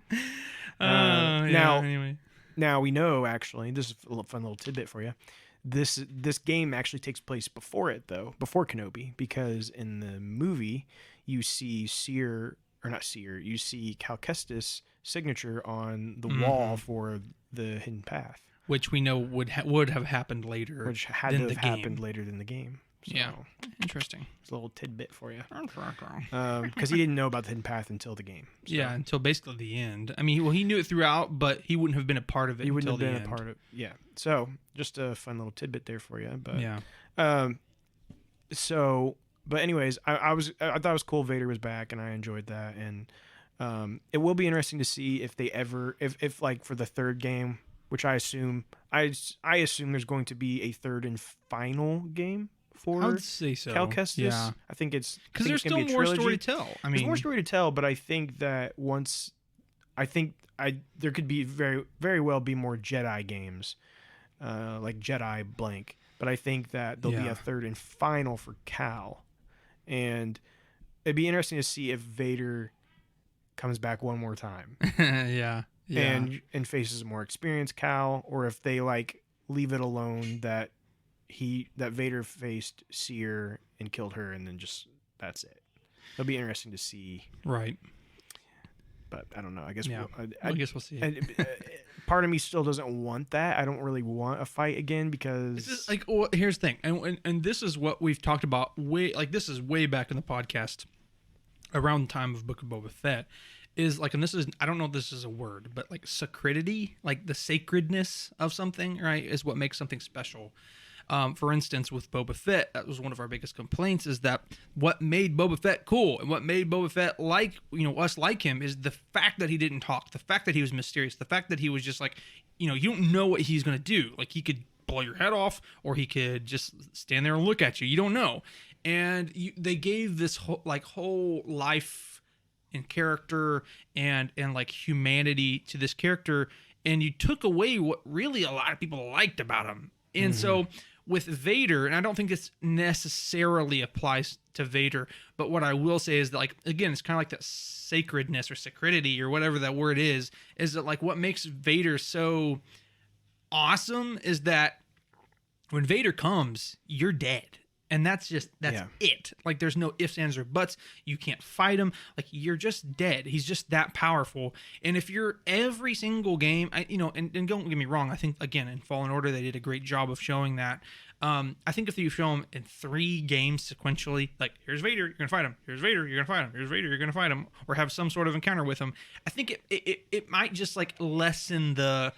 Yeah, anyway. Now we know actually. This is a fun little tidbit for you. This game actually takes place before Kenobi, because in the movie you see you see Cal Kestis' signature on the wall for the Hidden Path, Which we know would have happened later. which had than to the have game. happened later than the game. So, Yeah. Interesting. it's a little tidbit for you. Because he didn't know about the Hidden Path until the game. So Yeah, until basically the end. I mean, he knew it throughout, but he wouldn't have been a part of it. he wouldn't until have been the a end. part of. Yeah. So just a fun little tidbit there for you. But Yeah. But anyways, I thought it was cool Vader was back, and I enjoyed that. And it will be interesting to see if they ever, if like for the third game, which I assume there's going to be a third and final game for I would say so. Cal Kestis. Yeah. I think it's Because there's gonna still be a more story trilogy. to tell. I There's mean, more story to tell, but I think that there could be very, very well be more Jedi games, like Jedi blank. But I think that there'll be Yeah. a third and final for Cal, and it'd be interesting to see if Vader comes back one more time yeah. and faces a more experienced Cal, or if they like leave it alone that Vader faced Seer and killed her, and then just that's it. It'll be interesting to see. Right. But I don't know. I guess Yeah. I guess we'll see. part of me still doesn't want that. I don't really want a fight again because This is like, here's the thing, and this is what we've talked about this is way back in the podcast, around the time of Book of Boba Fett, is like, and this is, I don't know if this is a word, but like sacredity, like the sacredness of something, right, is what makes something special. For instance, with Boba Fett, that was one of our biggest complaints, is that what made Boba Fett cool and what made Boba Fett us like him is the fact that he didn't talk, the fact that he was mysterious, the fact that he was just like, you don't know what he's going to do. Like, he could blow your head off, or he could just stand there and look at you. You don't know. And they gave this whole life and character and like humanity to this character, and you took away what really a lot of people liked about him. And so with Vader, and I don't think this necessarily applies to Vader, but what I will say is that, like, again, it's kind of like that sacredness or sacredity or whatever that word is that like what makes Vader so awesome is that when Vader comes, you're dead. And that's it. Like, there's no ifs, ands, or buts. You can't fight him. Like, you're just dead. He's just that powerful. And if you're every single game, and don't get me wrong, I think, again, in Fallen Order, they did a great job of showing that. I think if you show him in 3 games sequentially, like, here's Vader, you're going to fight him. Here's Vader, you're going to fight him. Here's Vader, you're going to fight him. Or have some sort of encounter with him. I think it might just, like, lessen the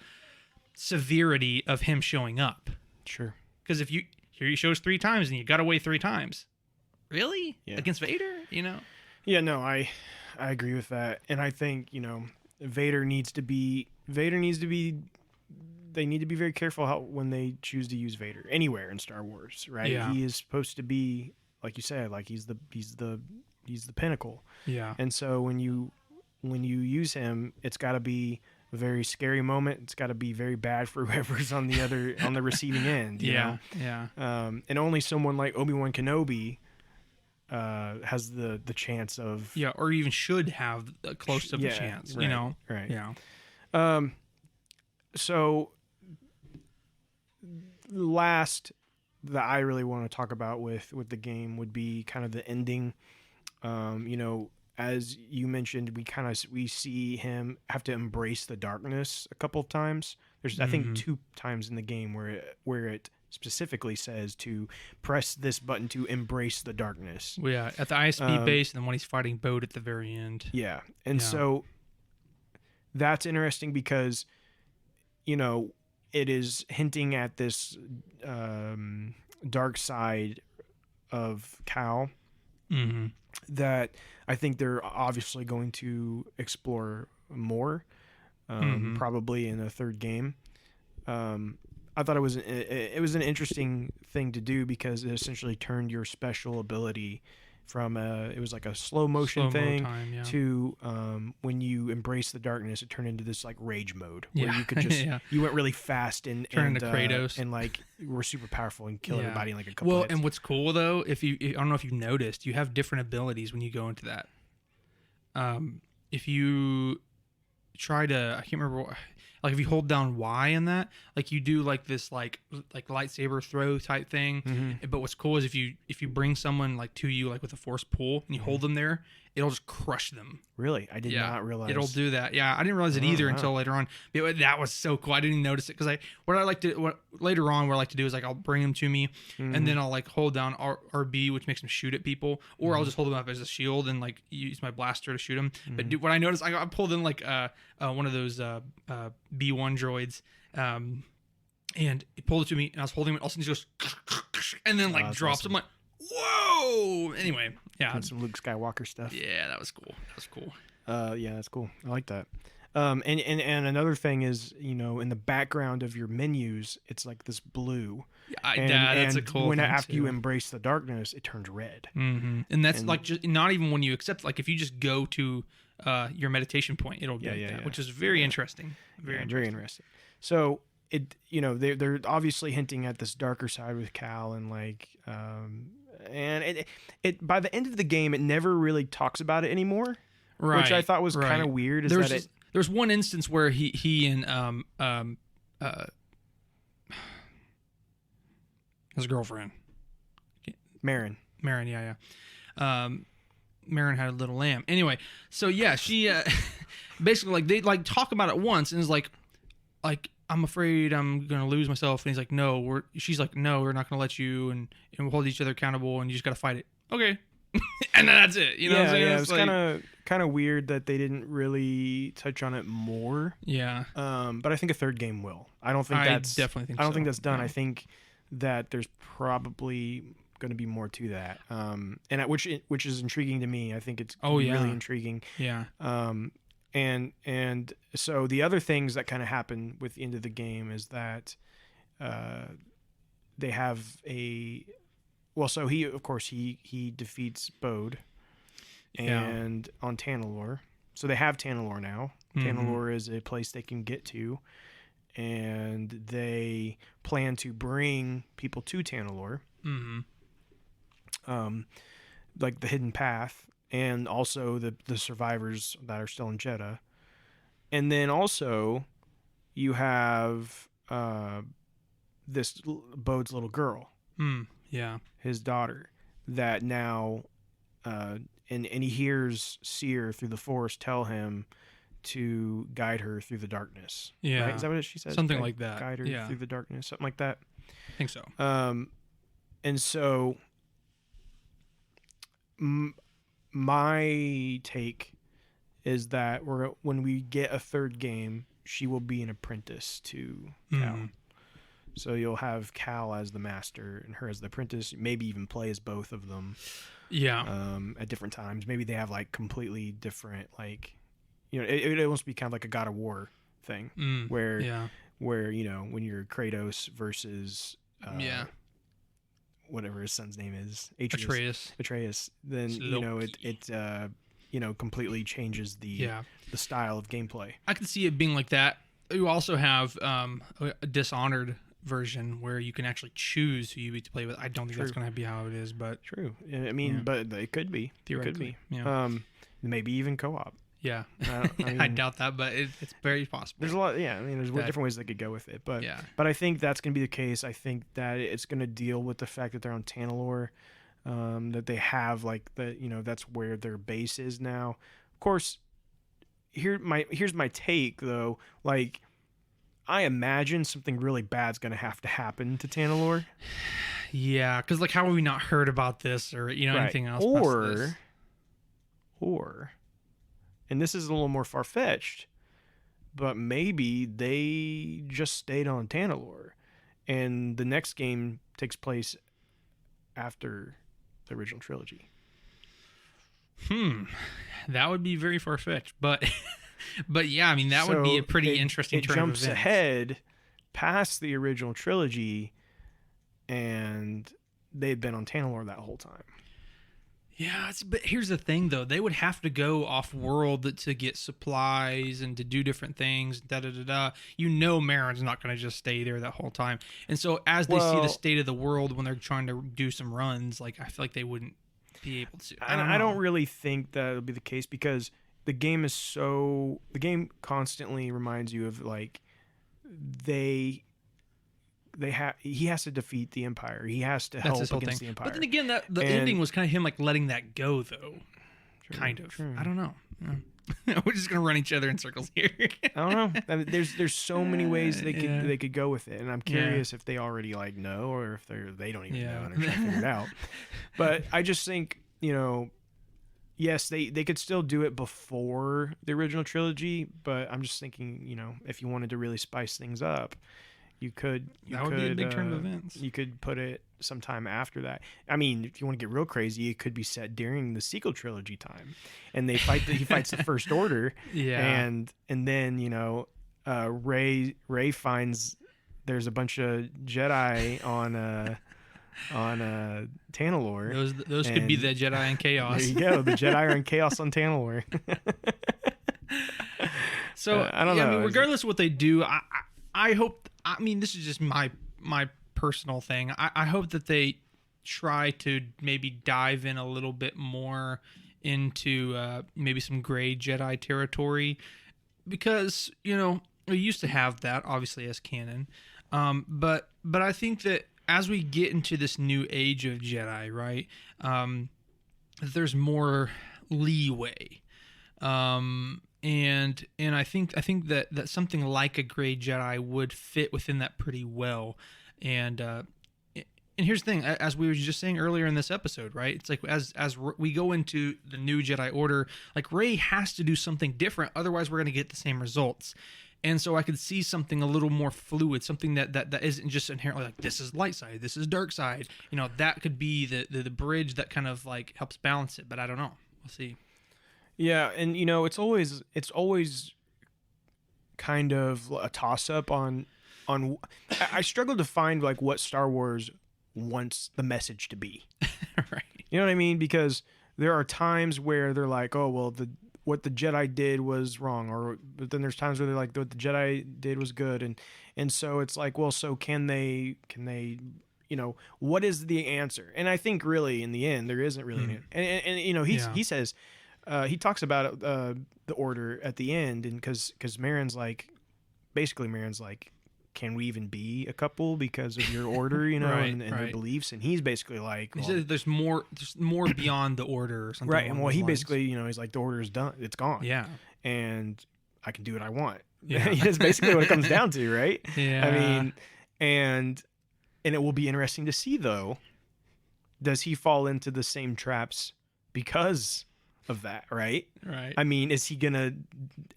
severity of him showing up. Sure. Because if here he shows 3 times and you got away 3 times, really, against Vader, Yeah, no, I agree with that, and I think Vader needs to be. They need to be very careful when they choose to use Vader anywhere in Star Wars, right? Yeah. He is supposed to be, like you said, like he's the pinnacle. Yeah. And so when you use him, it's got to be a very scary moment. It's got to be very bad for whoever's on the receiving end. You know? And only someone like Obi-Wan Kenobi has the chance of or even should have a close of a chance. Right, right. Yeah. So last that I really want to talk about with the game would be kind of the ending. As you mentioned, we see him have to embrace the darkness a couple of times. There's I think 2 times in the game where it specifically says to press this button to embrace the darkness. Well, yeah, at the ISB base, and then when he's fighting Bode at the very end. Yeah, and so that's interesting because it is hinting at this dark side of Cal. Mm-hmm. That I think they're obviously going to explore more, probably in a 3rd game. I thought it was an interesting thing to do because it essentially turned your special ability from it was like a slow motion thing to when you embrace the darkness, it turned into this like rage mode where you could just you went really fast and turn into Kratos and like were super powerful and kill everybody in like a couple hits. And what's cool though, I don't know if you've noticed, you have different abilities when you go into that. If you try to, I can't remember. Like if you hold down Y in that, like you do like this like lightsaber throw type thing. But what's cool is if you bring someone like to you like with a force pull and you hold them there, it'll just crush them. Really? I did not realize. It'll do that. Yeah, I didn't realize it either until later on. But that was so cool. I didn't even notice it because later on what I like to do is like I'll bring them to me and then I'll like hold down RB, which makes them shoot at people, or I'll just hold them up as a shield and like use my blaster to shoot them. But what I noticed, I pulled in like one of those B1 droids. And he pulled it to me, and I was holding it. All of a sudden, he goes, and then like drops. Awesome. I'm like, whoa! Anyway, Got some Luke Skywalker stuff. Yeah, that was cool. Yeah, that's cool. I like that. And another thing is, in the background of your menus, it's like this blue. That's a cool thing after too. You embrace the darkness, it turns red. Mm-hmm. And that's like just not even when you accept. Like if you just go to your meditation point, it'll do that, which is very interesting. Very interesting. So it, they're obviously hinting at this darker side with Cal and like, and it by the end of the game, it never really talks about it anymore, right? Which I thought was kind of weird. There's one instance where he and his girlfriend, Marin, yeah. Marin had a little lamb. Anyway, so yeah, she basically like they like talk about it once and is like I'm afraid I'm gonna lose myself, and he's like, no, she's like, no, we're not gonna let you, and we'll hold each other accountable, and you just gotta fight it. Okay. And then that's it. What I'm saying? Yeah, it's kind of weird that they didn't really touch on it more. Yeah. But I think a 3rd game will. I don't think that's done. I think that there's probably going to be more to that. And which is intriguing to me. I think it's really intriguing. Yeah. And so the other things that kind of happen with the end of the game is that they have so he defeats Bode and on Tanalorr. So they have Tanalorr now. Tanalorr is a place they can get to, and they plan to bring people to Tanalorr. Like the Hidden Path, and also the survivors that are still in Jeddah. And then also you have this Bode's little girl. Yeah. his daughter, that now, and he hears Seer through the Force tell him to guide her through the darkness. Yeah. Right? Is that what she says? Something like that. Guide her Yeah. through the darkness, something like that. I think so. And so my take is that when we get a third game, she will be an apprentice to Cal. So you'll have Cal as the master and her as the apprentice. Maybe even play as both of them. Yeah. At different times. Maybe they have like completely different, like, you know, it almost be kind of like a God of War thing where you know, when you're Kratos versus whatever his son's name is, Atreus, then you know it you know, completely changes the style of gameplay. I can see it being like that. You also have a Dishonored version where you can actually choose who you get to play with. I don't think that's going to be how it is, but true. I mean, but it could be theoretically. It could be. Yeah. Maybe even co-op. Yeah, I mean, I doubt that, but it's very possible. There's a lot. Yeah, I mean, there's different ways they could go with it, but I think that's going to be the case. I think that it's going to deal with the fact that they're on Tanalorr, that they have like the, you know, that's where their base is now. Of course, here's my take though. Like, I imagine something really bad's going to have to happen to Tanalorr. Yeah, because like, how have we not heard about this or, you know, anything else? Or, and this is a little more far-fetched, but maybe they just stayed on Tanalorr, and the next game takes place after the original trilogy. That would be very far-fetched, but yeah, I mean, that would be a pretty interesting turn of events. It jumps ahead past the original trilogy, and they've been on Tanalorr that whole time. Yeah, but here's the thing, though. They would have to go off-world to get supplies and to do different things, You know Marin's not going to just stay there that whole time. And so as they see the state of the world when they're trying to do some runs, like, I feel like they wouldn't be able to. I don't really think that'll be the case, because the game constantly reminds you of, like, he has to defeat the Empire. He has to help against the Empire. But then again, the ending was kind of him like letting that go, though. True. I don't know. We're just gonna run each other in circles here. I don't know. I mean, there's so many ways they could go with it, and I'm curious if they already like know, or if they don't even know and they're trying to figure it out. But I just think, you know, yes, they could still do it before the original trilogy, but I'm just thinking, you know, if you wanted to really spice things up, that would be a big turn of events. You could put it sometime after that. I mean, if you want to get real crazy, it could be set during the sequel trilogy time, and he fights the First Order. And then, you know, Rey finds there's a bunch of Jedi on Tanalorr. Those could be the Jedi in Chaos. There you go. The Jedi are in Chaos on Tanalorr. So I don't know. I mean, regardless of what they do, I hope. I mean, this is just my personal thing. I hope that they try to maybe dive in a little bit more into maybe some gray Jedi territory, because, you know, we used to have that obviously as canon, but I think that as we get into this new age of Jedi, right, there's more leeway. And I think that something like a gray Jedi would fit within that pretty well. And here's the thing, as we were just saying earlier in this episode, right? It's like as we go into the new Jedi Order, like, Rey has to do something different, otherwise we're going to get the same results. And so I could see something a little more fluid, something that isn't just inherently like, this is light side, this is dark side. You know, that could be the bridge that kind of like helps balance it. But I don't know. We'll see. Yeah, and you know, it's always kind of a toss up on. I struggle to find like what Star Wars wants the message to be. Right. You know what I mean? Because there are times where they're like, oh well, what the Jedi did was wrong, but then there's times where they're like, what the Jedi did was good, and so it's like, well, so can they you know, what is the answer? And I think really in the end there isn't really an answer. And you know, he says. He talks about the Order at the end, and because Marin's like, can we even be a couple because of your order, Right, and their right. beliefs? And he's basically like, He well, said there's more beyond the order or something. right. along And well, those he lines. basically, he's like, the order is done. It's gone. Yeah. And I can do what I want. Yeah. It's basically what it comes down to, right? Yeah. I mean, and it will be interesting to see, though, does he fall into the same traps because of that, right? Right. I mean, is he gonna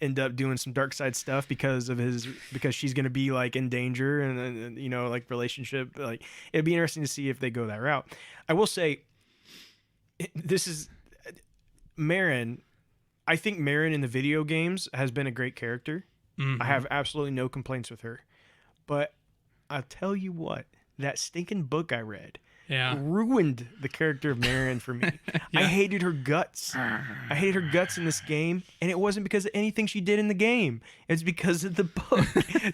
end up doing some dark side stuff because she's gonna be like in danger and like relationship? Like, it'd be interesting to see if they go that route. I will say, this is Marin. I think Marin in the video games has been a great character. Mhm. I have absolutely no complaints with her, but I'll tell you what, that stinking book I read ruined the character of Marin for me. Yeah. I hated her guts. I hated her guts in this game, and it wasn't because of anything she did in the game. It's because of the book.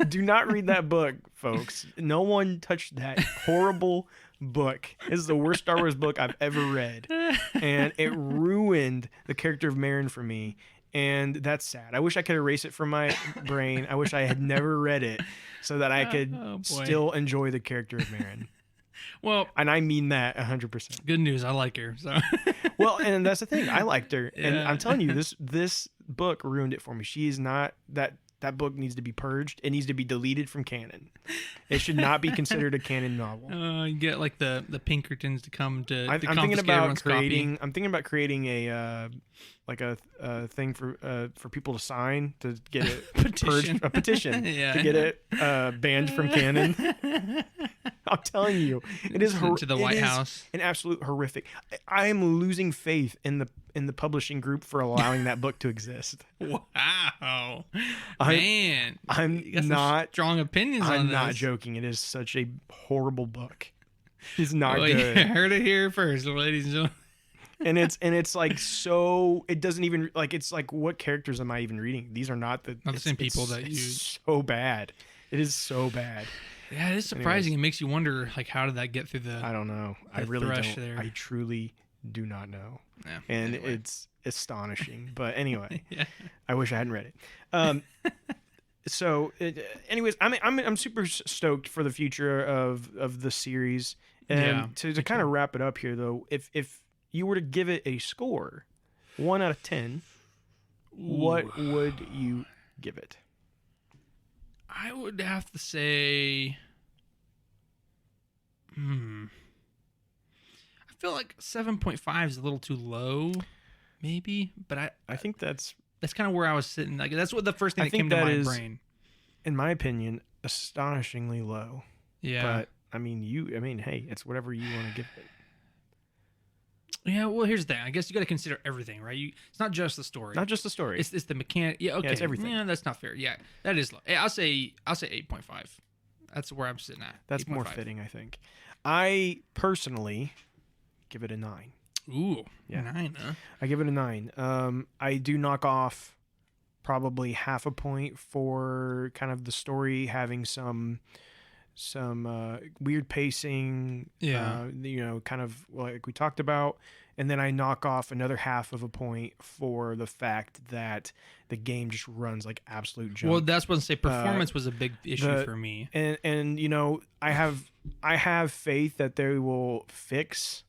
Do not read that book, folks. No one touched that horrible book. This is the worst Star Wars book I've ever read, and it ruined the character of Marin for me. And that's sad. I wish I could erase it from my brain. I wish I had never read it so that I could still enjoy the character of Marin. Well, and I mean that 100%. Good news. I like her. So. Well, and that's the thing. I liked her, and Yeah. I'm telling you, this book ruined it for me. She is not that. That book needs to be purged. It needs to be deleted from canon. It should not be considered a canon novel. You get like the Pinkertons to come to. I'm confiscate thinking about everyone's creating. copy. I'm thinking about creating a thing for people to sign to get it Petition. purged. A petition Yeah. to get it banned from canon. I'm telling you, it is to the White House. An absolute horrific. I am losing faith in the publishing group for allowing that book to exist. Wow, man! I'm You got some not strong opinions on I'm this. not joking. It is such a horrible book. It's not Well, good. you heard it here first, ladies and gentlemen. and it's like, so it doesn't even like, it's like, what characters am I even reading? These are not the same people that it's use. so bad. It is so bad. Yeah, it is surprising. It makes you wonder, like, how did that get through the? I don't know. I the really thresh don't. there. I truly do not know. Yeah, And anyway. it's astonishing. But anyway, Yeah. I wish I hadn't read it. Anyways, I'm super stoked for the future of the series. And Yeah, to kind of wrap it up here, though, if you were to give it a score, 1 out of 10, what would you give it? I would have to say, I feel like 7.5 is a little too low, maybe. But I think that's kind of where I was sitting. Like, that's what the first thing I that think came to that my is- brain. in my opinion, astonishingly low. Yeah. But hey, it's whatever you want to give it. Yeah, well, here's the thing. I guess you got to consider everything, right? It's not just the story. Not just the story. It's the mechanic. Yeah, okay. it's everything. Yeah, that's not fair. Yeah, that is low. I'll say 8.5. That's where I'm sitting at. That's 8.5. more fitting, I think. I personally give it a 9. Ooh, Yeah. 9, huh? I give it a 9. I do knock off probably half a point for kind of the story having some weird pacing. Yeah. Kind of like we talked about. And then I knock off another half of a point for the fact that the game just runs like absolute junk. Well, that's what I say. Performance was a big issue for me. And I have faith that they will fix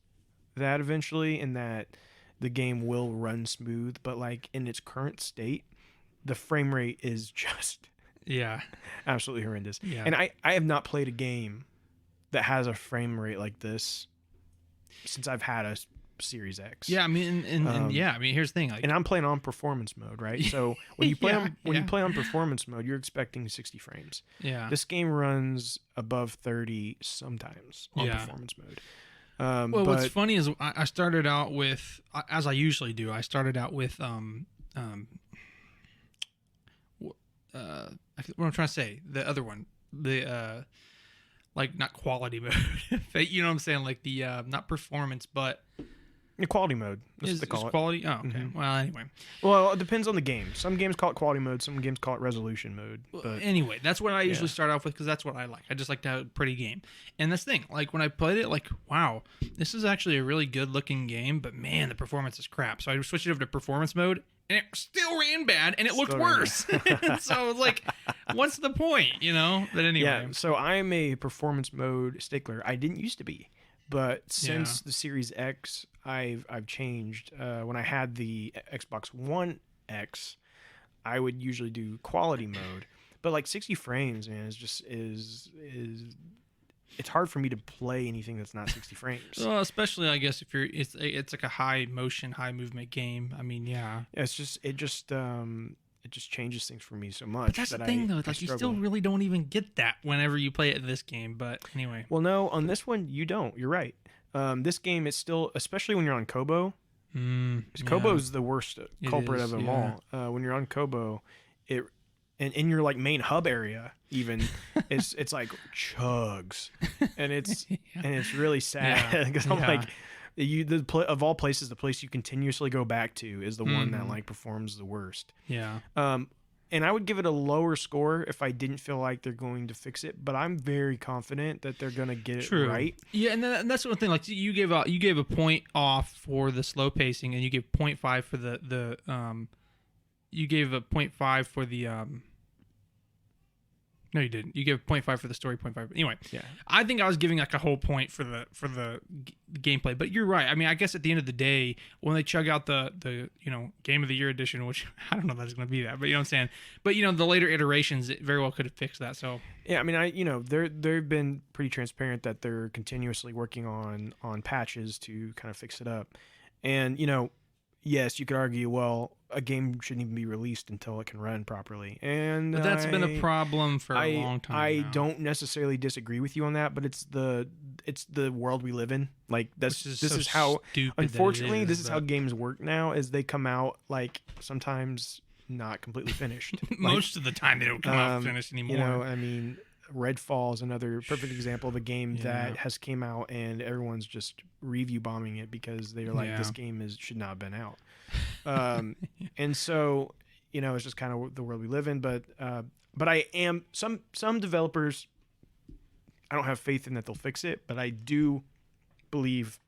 that eventually, and that the game will run smooth. But like in its current state, the frame rate is just Yeah. absolutely horrendous. Yeah. And I have not played a game that has a frame rate like this since I've had a Series X. Yeah, I mean, and yeah, I mean, here's the thing. Like, And I'm playing on performance mode, right? So when you play Yeah, you play on performance mode, you're expecting 60 frames. yeah. This game runs above 30 sometimes on Yeah. performance mode. Well, what's funny is I started out with, as I usually do, I started out with what I'm trying to say, the other one, the like, not quality mode, you know what I'm saying, like the not performance, but quality mode. That's is what they call it. quality. Oh, okay. Well, anyway. Well, it depends on the game. Some games call it quality mode. Some games call it resolution mode. But Anyway, that's what I usually start off with because that's what I like. I just like to have a pretty game. And this thing, like when I played it, like, wow, this is actually a really good looking game, but man, the performance is crap. So I switched it over to performance mode, and it still ran bad, and it looked Still ran worse. So like, what's the point, But anyway. Yeah, so I'm a performance mode stickler. I didn't used to be, but since the Series X, I've changed. When I had the Xbox One X, I would usually do quality mode, but like 60 frames, man, is it's hard for me to play anything that's not 60 frames. Well, especially I guess if it's like a high motion, high movement game. I mean, yeah. It just changes things for me so much. But that's the thing, though. Like, you still really don't even get that whenever you play it in this game. But anyway. Well, no, on this one you don't. You're right. This game is still, especially when you're on Kobo. Kobo is the worst culprit of them all. When you're on Kobo, and in your like main hub area, even it's like chugs, and it's really sad because I'm like, of all places, the place you continuously go back to is the one that like performs the worst. Yeah. And I would give it a lower score if I didn't feel like they're going to fix it, but I'm very confident that they're going to get it right. Yeah, and that's one thing. Like you gave a point off for the slow pacing, and you gave 0.5 for the you gave a 0.5 for the no, you didn't. You gave 0.5 for the story, 0.5. Anyway, yeah. I think I was giving like a whole point for the gameplay. But you're right. I mean, I guess at the end of the day, when they chug out the Game of the Year edition, which I don't know if that's going to be that, but you know what I'm saying. But the later iterations, it very well could have fixed that. So yeah, I mean, they've been pretty transparent that they're continuously working on patches to kind of fix it up, and yes, you could argue, well, a game shouldn't even be released until it can run properly. But that's been a problem for a long time I now. don't necessarily disagree with you on that, but it's the world we live in. Like this is how, unfortunately, this is how games work now, is they come out like sometimes not completely finished. Most of the time they don't come out finished anymore. I mean, Redfall is another perfect example of a game that has came out and everyone's just review bombing it because they're like, this game should not have been out. And so, it's just kind of the world we live in. But I am some developers, I don't have faith in that they'll fix it, but I do believe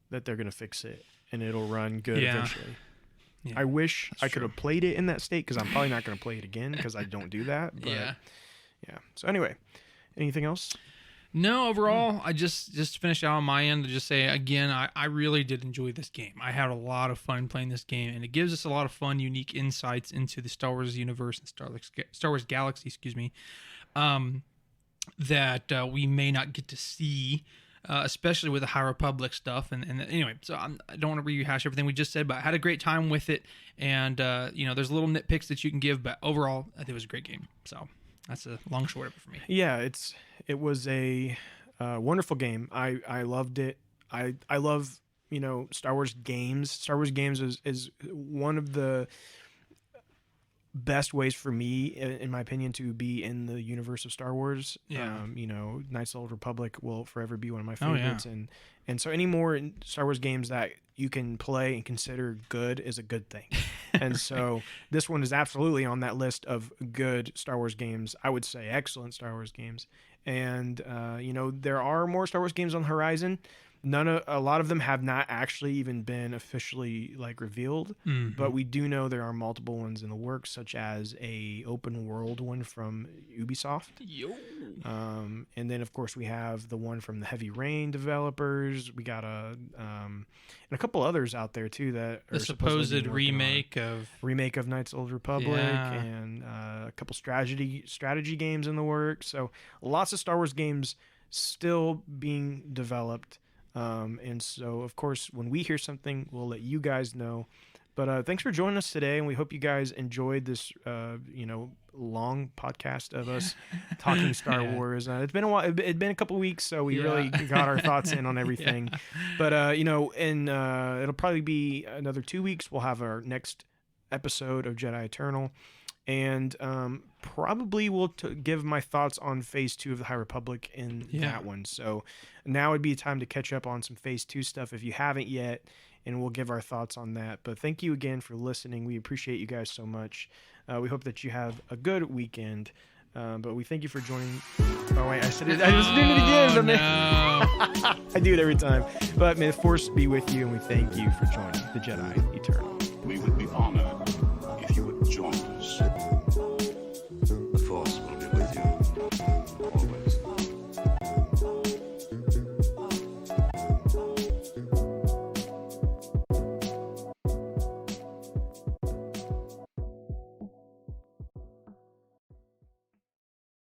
that they're going to fix it and it'll run good eventually. Yeah, I wish I could have played it in that state because I'm probably not going to play it again because I don't do that. But yeah. So anyway, anything else? No, overall, I just finished out on my end to just say, again, I really did enjoy this game. I had a lot of fun playing this game, and it gives us a lot of fun, unique insights into the Star Wars universe and Star Wars galaxy, that we may not get to see, especially with the High Republic stuff. And anyway, so I don't want to rehash everything we just said, but I had a great time with it. And, there's little nitpicks that you can give, but overall, I think it was a great game. So that's a long short of it for me. Yeah, it was a wonderful game. I loved it. I love Star Wars games. Star Wars games is one of the best ways for me, in my opinion, to be in the universe of Star Wars. Yeah. Knights of the Old Republic will forever be one of my favorites, and so any more Star Wars games that you can play and consider good is a good thing. And so this one is absolutely on that list of good Star Wars games. I would say excellent Star Wars games. And there are more Star Wars games on the horizon. A lot of them have not actually even been officially revealed, but we do know there are multiple ones in the works, such as a open world one from Ubisoft. And then of course we have the one from the Heavy Rain developers. We got and a couple others out there too that are the supposed remake of Knights of the Old Republic, and a couple strategy games in the works. So lots of Star Wars games still being developed. And so, of course, when we hear something, we'll let you guys know. But thanks for joining us today, and we hope you guys enjoyed this, long podcast of us talking Star Wars. It's been a while. It's been a couple weeks, so we really got our thoughts in on everything. But it'll probably be another 2 weeks. We'll have our next episode of Jedi Eternal. And probably will give my thoughts on Phase 2 of the High Republic in that one. So now would be a time to catch up on some Phase 2 stuff if you haven't yet, and we'll give our thoughts on that. But thank you again for listening. We appreciate you guys so much. We hope that you have a good weekend. But we thank you for joining. Oh, wait, I said it. I was doing it again. No. I do it every time. But may the Force be with you, and we thank you for joining the Jedi Eternal. We would be honored